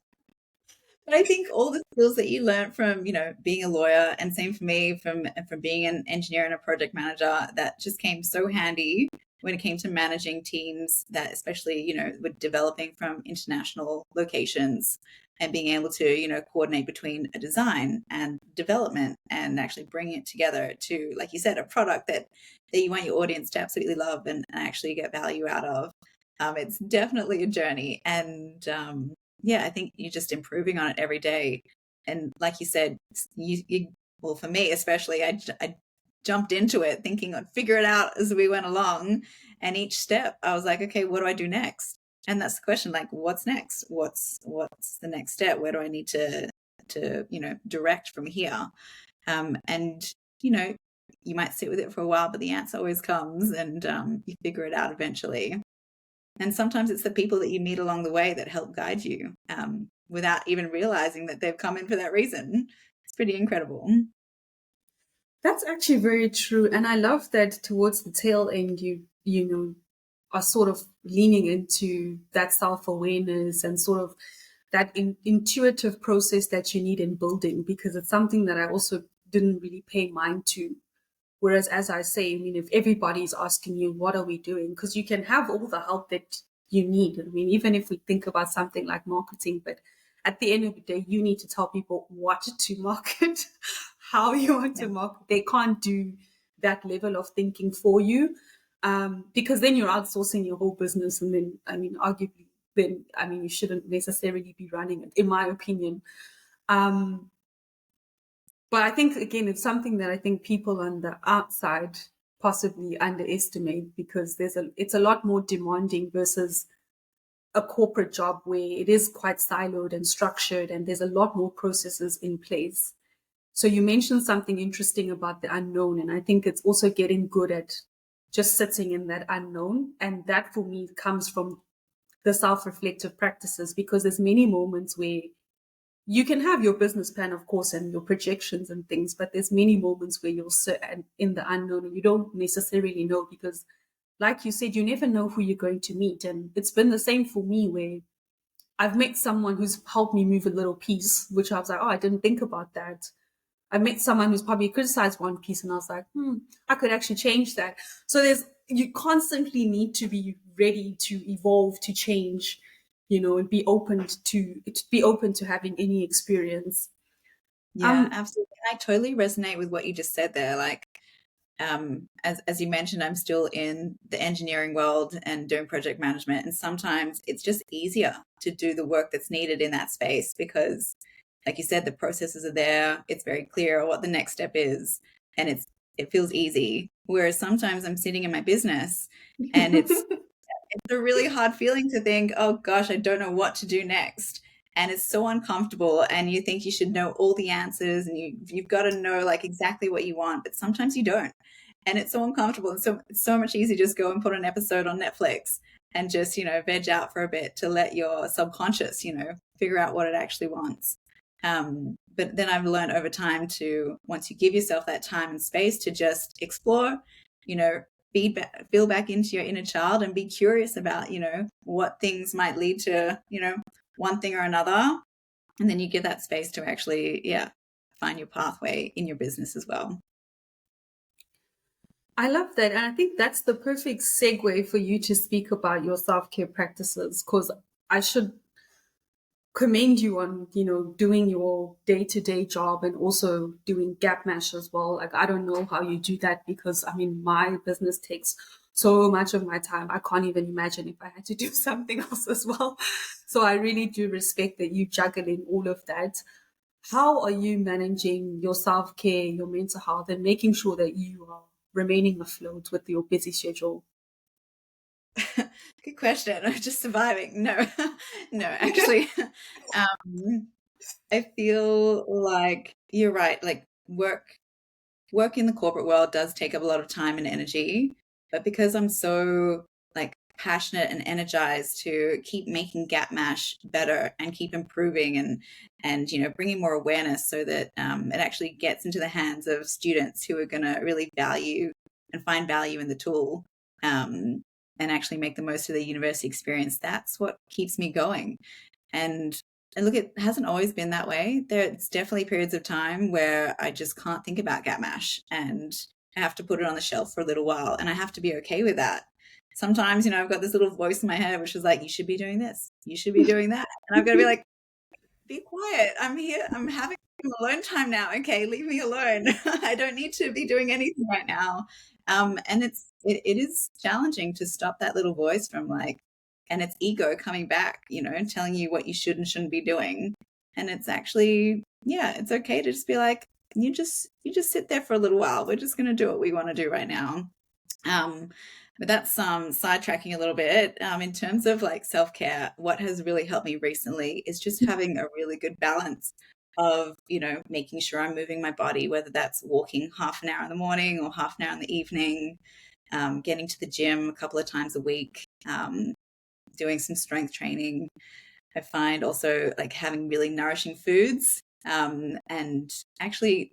But I think all the skills that you learned from, being a lawyer, and same for me from being an engineer and a project manager, that just came so handy when it came to managing teams that, especially, were developing from international locations, and being able to, coordinate between a design and development and actually bringing it together to, like you said, a product that you want your audience to absolutely love and actually get value out of. It's definitely a journey. And yeah, I think you're just improving on it every day. And like you said, well, for me especially, I jumped into it thinking I'd figure it out as we went along. And each step I was like, okay, what do I do next? And that's the question, like, what's next? What's the next step? Where do I need to direct from here? And you might sit with it for a while, but the answer always comes, and you figure it out eventually. And sometimes it's the people that you meet along the way that help guide you, without even realizing that they've come in for that reason. It's pretty incredible. That's actually very true. And I love that towards the tail end, you are sort of leaning into that self-awareness and sort of that intuitive process that you need in building, because it's something that I also didn't really pay mind to. Whereas, as I say, I mean, if everybody's asking you, what are we doing? Because you can have all the help that you need. I mean, even if we think about something like marketing, but at the end of the day, you need to tell people what to market, how you want Yeah. to market. They can't do that level of thinking for you, because then you're outsourcing your whole business. And then, I mean, arguably, then, I mean, you shouldn't necessarily be running it, in my opinion. Um, but I think, again, it's something that I think people on the outside possibly underestimate, because it's a lot more demanding versus a corporate job where it is quite siloed and structured and there's a lot more processes in place. So you mentioned something interesting about the unknown, and I think it's also getting good at just sitting in that unknown. And that for me comes from the self-reflective practices, because there's many moments where you can have your business plan, of course, and your projections and things, but there's many moments where you'll sit in the unknown and you don't necessarily know, because like you said, you never know who you're going to meet. And it's been the same for me, where I've met someone who's helped me move a little piece, which I was like, oh, I didn't think about that. I met someone who's probably criticized one piece, and I was like, I could actually change that. So you constantly need to be ready to evolve, to change, and be open to having any experience. Yeah, Um, absolutely. I totally resonate with what you just said there. Like, as you mentioned, I'm still in the engineering world and doing project management, and sometimes it's just easier to do the work that's needed in that space because, like you said, the processes are there. It's very clear what the next step is, and it feels easy. Whereas sometimes I'm sitting in my business, and it's a really hard feeling to think, oh gosh, I don't know what to do next. And it's so uncomfortable. And you think you should know all the answers, and you've got to know like exactly what you want, but sometimes you don't. And it's so uncomfortable. And so it's so much easier to just go and put an episode on Netflix and just, veg out for a bit to let your subconscious, figure out what it actually wants. But then I've learned over time to, once you give yourself that time and space to just explore, you know, feel back into your inner child and be curious about, what things might lead to, one thing or another. And then you give that space to actually, yeah, find your pathway in your business as well. I love that. And I think that's the perfect segue for you to speak about your self-care practices, because I should commend you on, doing your day-to-day job and also doing gap mash as well. Like, I don't know how you do that because, I mean, my business takes so much of my time. I can't even imagine if I had to do something else as well. So I really do respect that you juggling all of that. How are you managing your self-care, your mental health, and making sure that you are remaining afloat with your busy schedule? Good question. I'm just surviving. No, no, actually, I feel like you're right. Like work in the corporate world does take up a lot of time and energy, but because I'm so like passionate and energized to keep making Gap Mash better and keep improving and bringing more awareness so that it actually gets into the hands of students who are going to really value and find value in the tool, um, and actually make the most of the university experience. That's what keeps me going. And and look, it hasn't always been that way. There's definitely periods of time where I just can't think about Gap Mash and I have to put it on the shelf for a little while, and I have to be okay with that. Sometimes, I've got this little voice in my head which is like, you should be doing this, you should be doing that. And I've got to be like, be quiet. I'm here. I'm having alone time now. Okay, leave me alone. I don't need to be doing anything right now. And it is challenging to stop that little voice from like, and it's ego coming back, telling you what you should and shouldn't be doing. And it's actually, yeah, it's okay to just be like, you just sit there for a little while. We're just going to do what we want to do right now. Um, but that's sidetracking a little bit. In terms of like self-care, what has really helped me recently is just having a really good balance of, making sure I'm moving my body, whether that's walking half an hour in the morning or half an hour in the evening, getting to the gym a couple of times a week, doing some strength training. I find also like having really nourishing foods, and actually,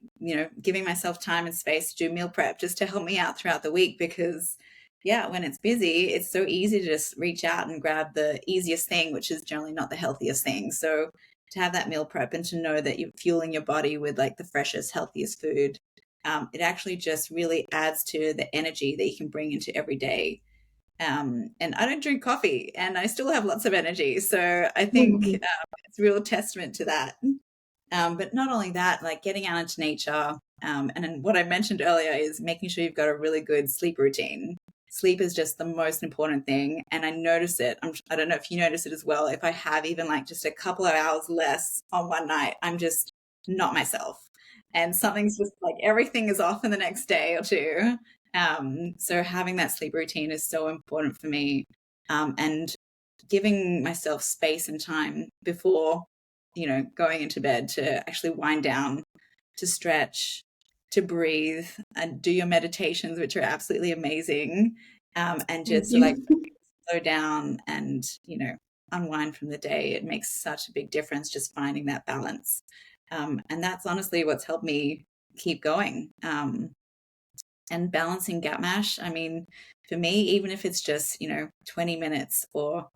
giving myself time and space to do meal prep just to help me out throughout the week because, yeah, when it's busy, it's so easy to just reach out and grab the easiest thing, which is generally not the healthiest thing. So to have that meal prep and to know that you're fueling your body with like the freshest, healthiest food, it actually just really adds to the energy that you can bring into every day. And I don't drink coffee and I still have lots of energy. So I think it's a real testament to that. But not only that, like getting out into nature. And then what I mentioned earlier is making sure you've got a really good sleep routine. Sleep is just the most important thing. And I notice it. I don't know if you notice it as well. If I have even like just a couple of hours less on one night, I'm just not myself. And something's just like everything is off in the next day or two. So having that sleep routine is so important for me. And giving myself space and time before, going into bed to actually wind down, to stretch, to breathe, and do your meditations, which are absolutely amazing. And Thank just like you. slow down and, unwind from the day. It makes such a big difference just finding that balance. And that's honestly what's helped me keep going. And balancing Gap Mash, I mean, for me, even if it's just, 20 minutes or,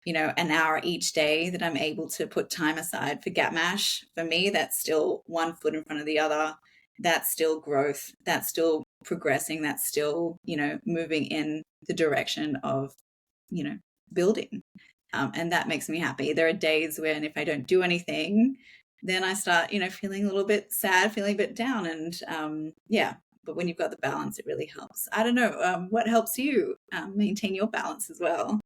an hour each day that I'm able to put time aside for Gap Mash, for me, that's still one foot in front of the other. That's still growth. That's still progressing. That's still, moving in the direction of, you know, building. And that makes me happy. There are days when if I don't do anything, then I start, feeling a little bit sad, feeling a bit down. And yeah, but when you've got the balance, it really helps. I don't know, what helps you maintain your balance as well?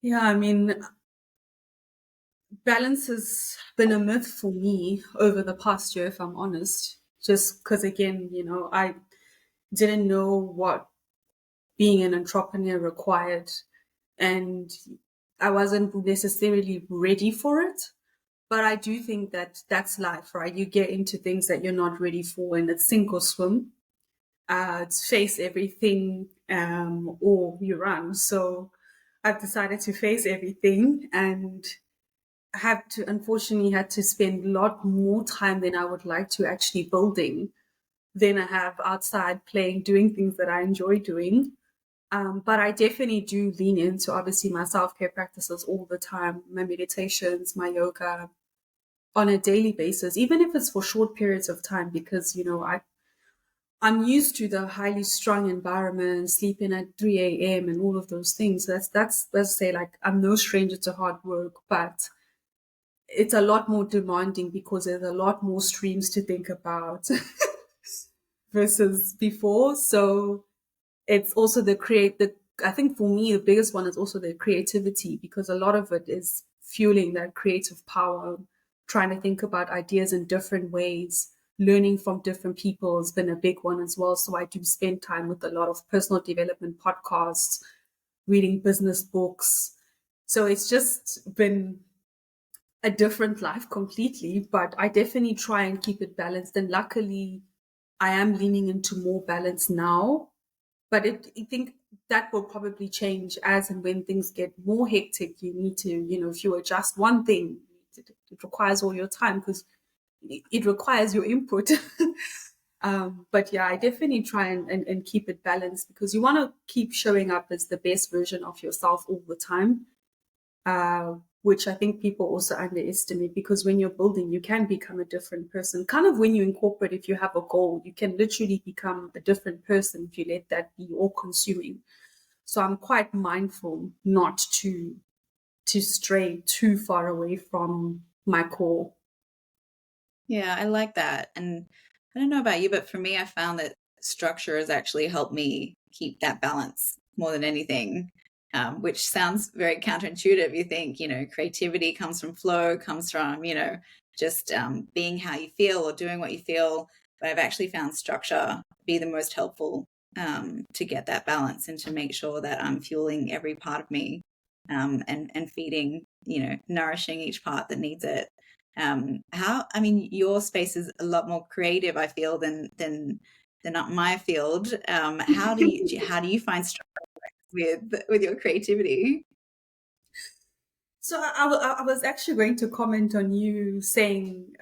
Yeah, I mean, balance has been a myth for me over the past year, if I'm honest. Just because, again, I didn't know what being an entrepreneur required, and I wasn't necessarily ready for it. But I do think that that's life, right? You get into things that you're not ready for, and it's sink or swim. It's face everything, or you run. So I've decided to face everything and unfortunately had to spend a lot more time than I would like to actually building than I have outside playing, doing things that I enjoy doing. But I definitely do lean into obviously my self care practices all the time, my meditations, my yoga, on a daily basis, even if it's for short periods of time, because, I'm used to the highly strung environment, sleeping at 3 a.m. and all of those things. That's let's say, like, I'm no stranger to hard work, but it's a lot more demanding because there's a lot more streams to think about versus before. So it's also I think for me, the biggest one is also the creativity, because a lot of it is fueling that creative power, trying to think about ideas in different ways. Learning from different people has been a big one as well. So I do spend time with a lot of personal development podcasts, reading business books. So it's just been a different life completely, but I definitely try and keep it balanced. And luckily, I am leaning into more balance now. But I think that will probably change as and when things get more hectic. You need to, if you adjust one thing, it requires all your time because it requires your input. But yeah, I definitely try and keep it balanced, because you want to keep showing up as the best version of yourself all the time. Which I think people also underestimate, because when you're building, you can become a different person. Kind of when you incorporate, if you have a goal, you can literally become a different person if you let that be all consuming. So I'm quite mindful not to stray too far away from my core. Yeah, I like that. And I don't know about you, but for me, I found that structure has actually helped me keep that balance more than anything, which sounds very counterintuitive. You think, creativity comes from flow, comes from, just being how you feel or doing what you feel. But I've actually found structure be the most helpful to get that balance and to make sure that I'm fueling every part of me, and feeding, nourishing each part that needs it. I mean, your space is a lot more creative, I feel, than not my field. How do you find structure with your creativity? So I was actually going to comment on you saying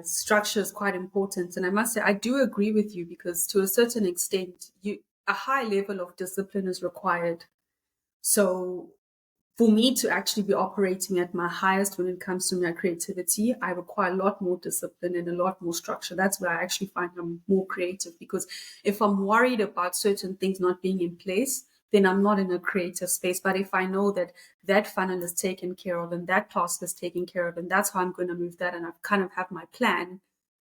structure is quite important, and I must say I do agree with you, because to a certain extent, a high level of discipline is required. So for me to actually be operating at my highest when it comes to my creativity, I require a lot more discipline and a lot more structure. That's where I actually find I'm more creative, because if I'm worried about certain things not being in place, then I'm not in a creative space. But if I know that that funnel is taken care of and that task is taken care of, and that's how I'm going to move that, and I've kind of have my plan,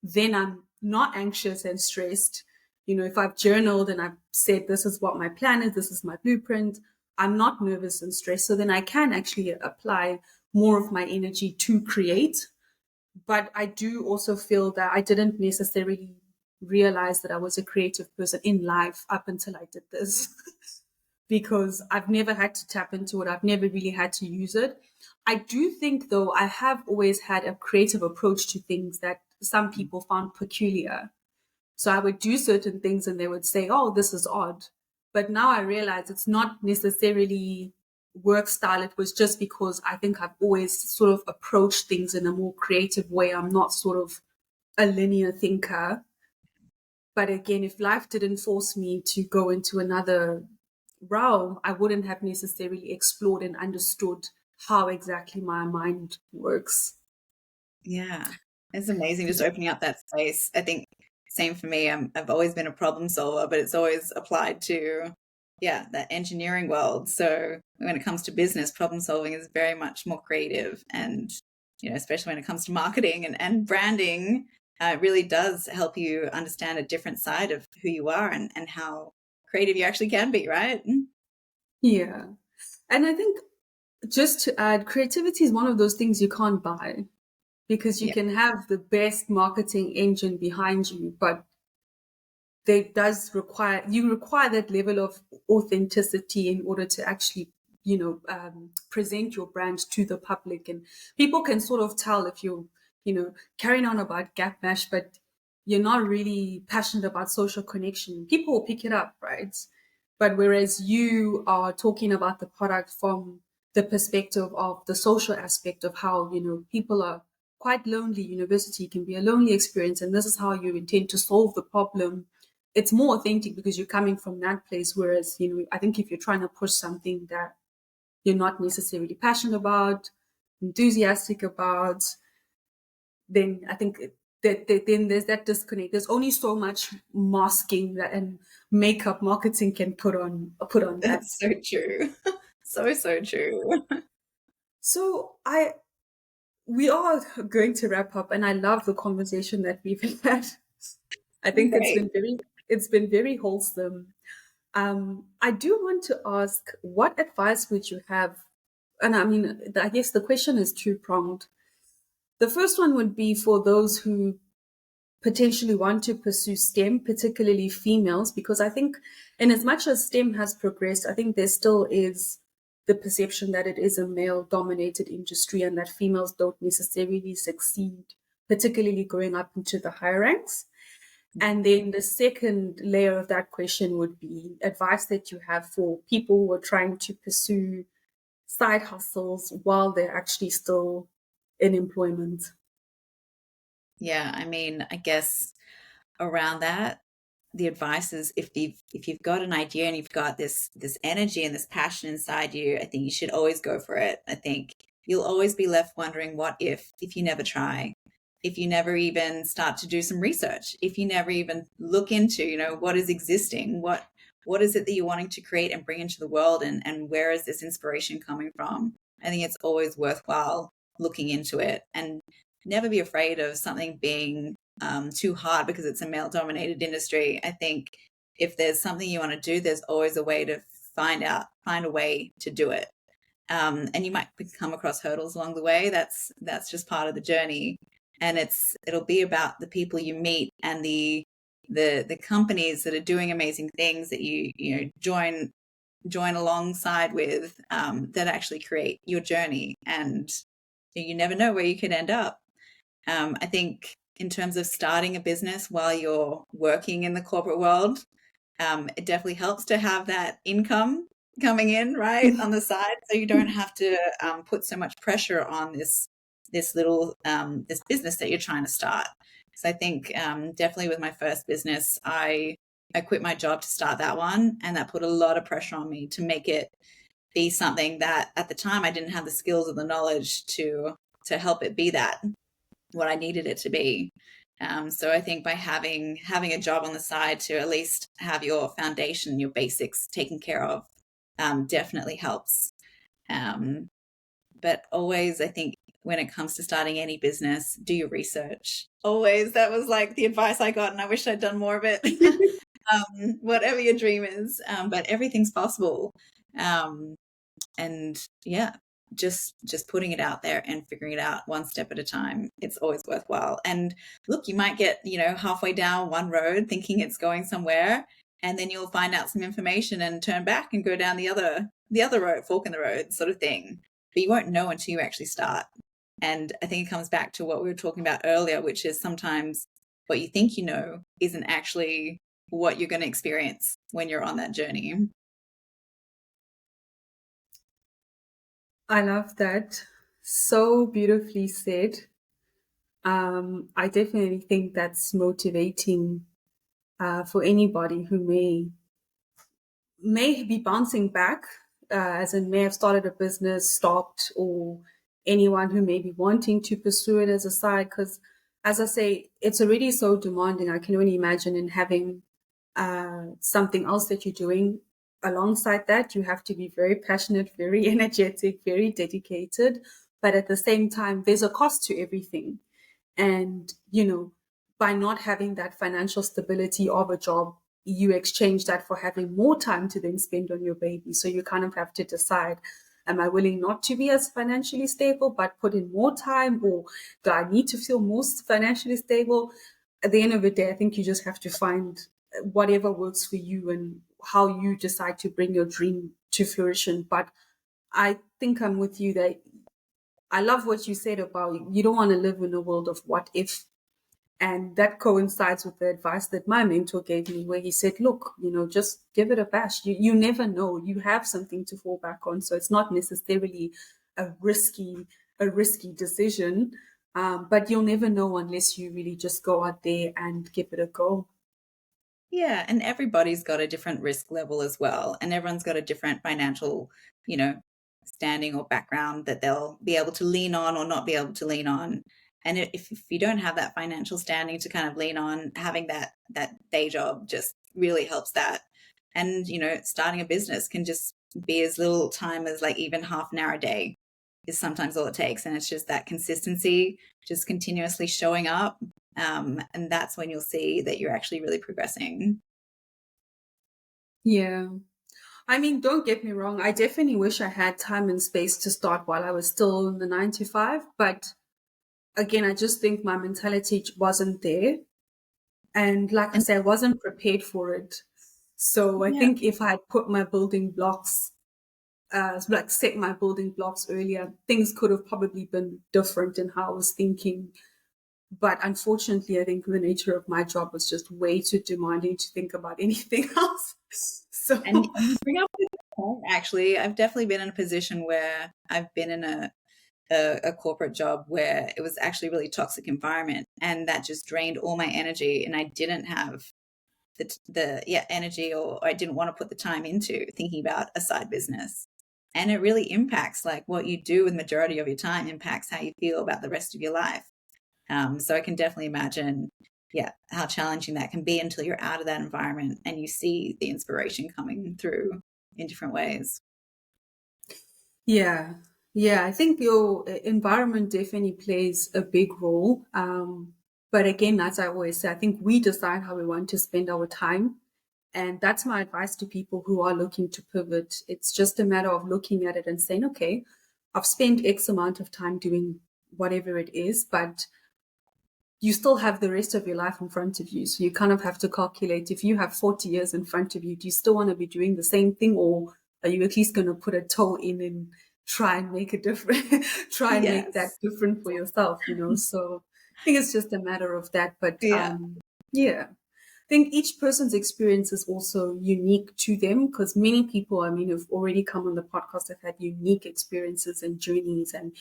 then I'm not anxious and stressed. If I've journaled and I've said, this is what my plan is, this is my blueprint, I'm not nervous and stressed. So then I can actually apply more of my energy to create. But I do also feel that I didn't necessarily realize that I was a creative person in life up until I did this, because I've never had to tap into it. I've never really had to use it. I do think, though, I have always had a creative approach to things that some people found peculiar. So I would do certain things and they would say, oh, this is odd. But now I realize it's not necessarily work style. It was just because I think I've always sort of approached things in a more creative way. I'm not sort of a linear thinker. But again, if life didn't force me to go into another realm, I wouldn't have necessarily explored and understood how exactly my mind works. Yeah, it's amazing just opening up that space. I think same for me. I've always been a problem solver, but it's always applied to, yeah, that engineering world. So when it comes to business, problem solving is very much more creative, and especially when it comes to marketing and branding, it really does help you understand a different side of who you are and how creative you actually can be, right? Yeah. And I think, just to add, creativity is one of those things you can't buy, because you Yeah. can have the best marketing engine behind you, but you require that level of authenticity in order to actually, present your brand to the public. And people can sort of tell if you're, carrying on about gap mash, but you're not really passionate about social connection. People will pick it up, right? But whereas you are talking about the product from the perspective of the social aspect of how, people are quite lonely. University can be a lonely experience, and this is how you intend to solve the problem. It's more authentic because you're coming from that place. Whereas, I think if you're trying to push something that you're not necessarily passionate about, enthusiastic about, then I think then there's that disconnect. There's only so much masking and makeup marketing can put on that. That's so true. So true. So we are going to wrap up, and I love the conversation that we've had. I think Great. it's been very wholesome. I do want to ask, what advice would you have? And I mean, I guess the question is two-pronged. The first one would be for those who potentially want to pursue STEM, particularly females, because I think in as much as STEM has progressed, I think there still is the perception that it is a male dominated industry and that females don't necessarily succeed, particularly going up into the higher ranks. And then the second layer of that question would be advice that you have for people who are trying to pursue side hustles while they're actually still in employment. Yeah, I mean, I guess around that, the advice is if you've got an idea and you've got this energy and this passion inside you, I think you should always go for it. I think you'll always be left wondering what if you never try, if you never even start to do some research, if you never even look into, what is existing, what is it that you're wanting to create and bring into the world, and where is this inspiration coming from? I think it's always worthwhile looking into it, and never be afraid of something being too hard because it's a male dominated industry. I think if there's something you want to do, there's always a way to find a way to do it. And you might come across hurdles along the way. That's just part of the journey. And it'll be about the people you meet and the companies that are doing amazing things that you join alongside with, that actually create your journey. And you never know where you could end up. I think in terms of starting a business while you're working in the corporate world, it definitely helps to have that income coming in right on the side, so you don't have to put so much pressure on this little this business that you're trying to start. So I think definitely with my first business, I quit my job to start that one, and that put a lot of pressure on me to make it be something that at the time I didn't have the skills or the knowledge to help it be that what I needed it to be. So I think by having a job on the side to at least have your foundation, your basics taken care of, definitely helps. But always, I think when it comes to starting any business, do your research. Always, that was like the advice I got, and I wish I'd done more of it. Whatever your dream is, but everything's possible. And yeah, just putting it out there and figuring it out one step at a time, it's always worthwhile. And look, you might get halfway down one road thinking it's going somewhere, and then you'll find out some information and turn back and go down the other road, fork in the road sort of thing. But you won't know until you actually start. And I think it comes back to what we were talking about earlier, which is sometimes what you think you know isn't actually what you're going to experience when you're on that journey. I love that. So beautifully said. I definitely think that's motivating for anybody who may be bouncing back, as in may have started a business, stopped, or anyone who may be wanting to pursue it as a side. Because, as I say, it's already so demanding. I can only imagine in having something else that you're doing alongside that. You have to be very passionate, very energetic, very dedicated. But at the same time, there's a cost to everything. And, by not having that financial stability of a job, you exchange that for having more time to then spend on your baby. So you kind of have to decide, am I willing not to be as financially stable, but put in more time, or do I need to feel more financially stable? At the end of the day, I think you just have to find whatever works for you and how you decide to bring your dream to fruition. But I think I'm with you that I love what you said about you don't want to live in a world of what if. And that coincides with the advice that my mentor gave me, where he said, look, just give it a bash. You never know. You have something to fall back on. So it's not necessarily a risky decision. But you'll never know unless you really just go out there and give it a go. Yeah, and everybody's got a different risk level as well, and everyone's got a different financial, standing or background that they'll be able to lean on or not be able to lean on. And if you don't have that financial standing to kind of lean on, having that day job just really helps that. And, starting a business can just be as little time as like even half an hour a day is sometimes all it takes. And it's just that consistency, just continuously showing up. And that's when you'll see that you're actually really progressing. Yeah. I mean, don't get me wrong. I definitely wish I had time and space to start while I was still in the 9 to 5. But again, I just think my mentality wasn't there. And like I And said, I wasn't prepared for it. So I yeah, think if I had put my building blocks, like set my building blocks earlier, things could have probably been different in how I was thinking. But unfortunately, I think the nature of my job was just way too demanding to think about anything else. and So, you bring up a good point, actually. I've definitely been in a position where I've been in a corporate job where it was actually a really toxic environment, and that just drained all my energy, and I didn't have the energy, or I didn't want to put the time into thinking about a side business. And it really impacts, like, what you do with the majority of your time impacts how you feel about the rest of your life. So I can definitely imagine, yeah, how challenging that can be until you're out of that environment and you see the inspiration coming through in different ways. yeah. Yeah, I think your environment definitely plays a big role. But again, as I always say, I think we decide how we want to spend our time. And that's my advice to people who are looking to pivot. It's just a matter of looking at it and saying, okay, I've spent X amount of time doing whatever it is, but you still have the rest of your life in front of you. So you kind of have to calculate, if you have 40 years in front of you, do you still want to be doing the same thing, or are you at least going to put a toe in and try and make a different, try and make that Yes. different for yourself? So I think it's just a matter of that. But Yeah. yeah, I think each person's experience is also unique to them, because many people, I mean, who've already come on the podcast have had unique experiences and journeys, and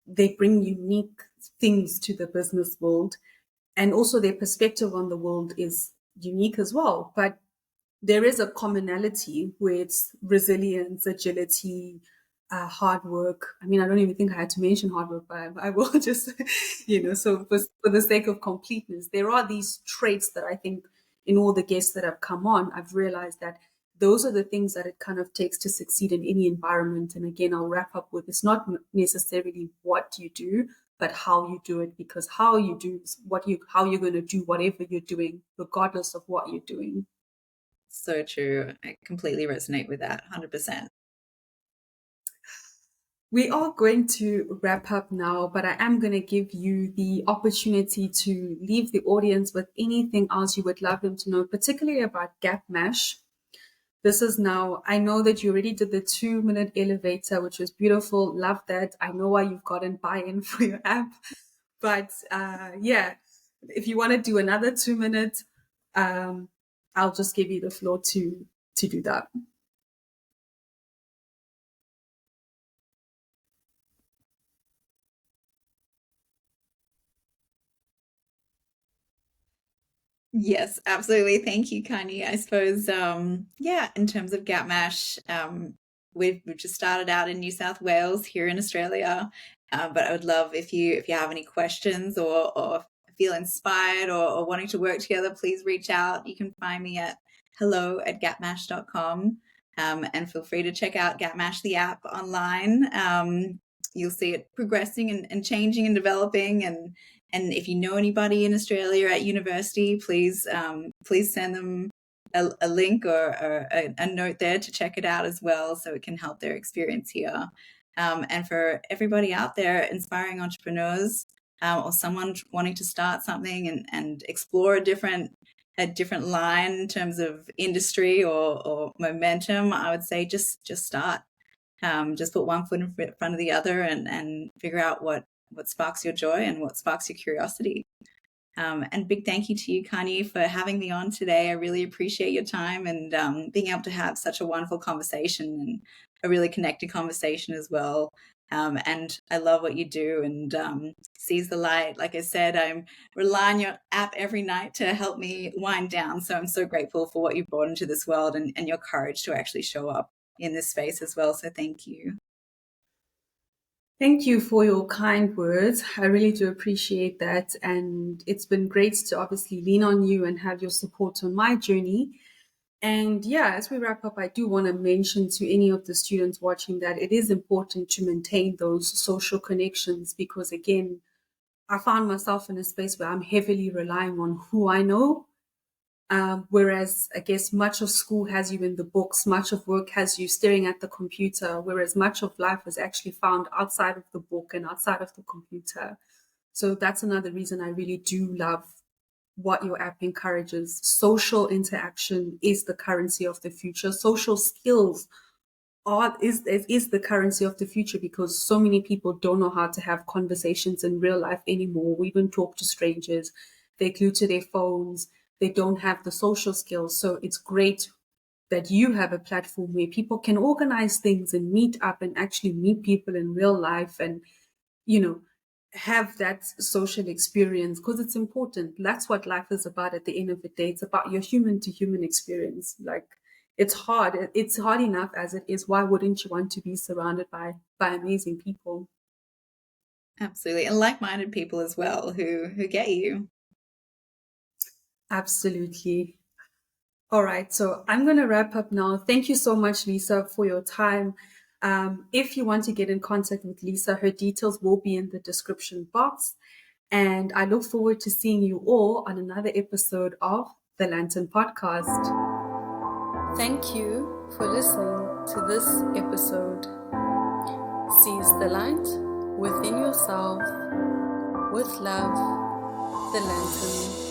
they bring unique things to the business world. And also their perspective on the world is unique as well. But there is a commonality where it's resilience, agility, hard work. I mean, I don't even think I had to mention hard work, but I will just, so for the sake of completeness, there are these traits that I think in all the guests that have come on, I've realized that those are the things that it kind of takes to succeed in any environment. And again, I'll wrap up with, it's not necessarily what you do, but how you do it, because how you do is how you're going to do whatever you're doing, regardless of what you're doing. So true. I completely resonate with that 100%. We are going to wrap up now, but I am going to give you the opportunity to leave the audience with anything else you would love them to know, particularly about Gap Mash. This is now, I know that you already did the 2 minute elevator, which was beautiful. Love that. I know why you've gotten buy-in for your app. But yeah, if you want to do another 2 minutes, um, I'll just give you the floor to do that. Yes, absolutely. Thank you, Khanyi. I suppose, yeah, in terms of Gap Mash, we've just started out in New South Wales here in Australia. But I would love if you have any questions, or feel inspired, or wanting to work together, please reach out. You can find me at hello@gapmash.com. And feel free to check out Gapmash, the app, online. You'll see it progressing and changing and developing, and if you know anybody in Australia at university, please send them a link, or a note there to check it out as well, so it can help their experience here. And for everybody out there, inspiring entrepreneurs, or someone wanting to start something and explore a different line in terms of industry, or momentum, I would say just start. Just put one foot in front of the other, and figure out what sparks your joy and what sparks your curiosity. And big thank you to you, Khanyi, for having me on today. I really appreciate your time, and being able to have such a wonderful conversation, and a really connected conversation as well. And I love what you do, and Seize the Light. Like I said, I'm relying on your app every night to help me wind down. So I'm so grateful for what you brought into this world, and your courage to actually show up in this space as well. So thank you. Thank you for your kind words. I really do appreciate that. And it's been great to obviously lean on you and have your support on my journey. And yeah, as we wrap up, I do want to mention to any of the students watching that it is important to maintain those social connections because, again, I found myself in a space where I'm heavily relying on who I know. Whereas I guess much of school has you in the books, much of work has you staring at the computer, whereas much of life is actually found outside of the book and outside of the computer. So that's another reason I really do love what your app encourages. Social interaction is the currency of the future. Social skills is the currency of the future because so many people don't know how to have conversations in real life anymore. We even talk to strangers. They're glued to their phones. They don't have the social skills. So it's great that you have a platform where people can organize things and meet up and actually meet people in real life and, you know, have that social experience because it's important. That's what life is about at the end of the day. It's about your human to human experience. Like it's hard. It's hard enough as it is. Why wouldn't you want to be surrounded by amazing people? Absolutely. And like-minded people as well who get you. Absolutely. All right, so I'm going to wrap up now. Thank you so much, Lisa, for your time. If you want to get in contact with Lisa, her details will be in the description box. And I look forward to seeing you all on another episode of the Lantern Podcast. Thank you for listening to this episode. Seize the light within yourself with love, the Lantern.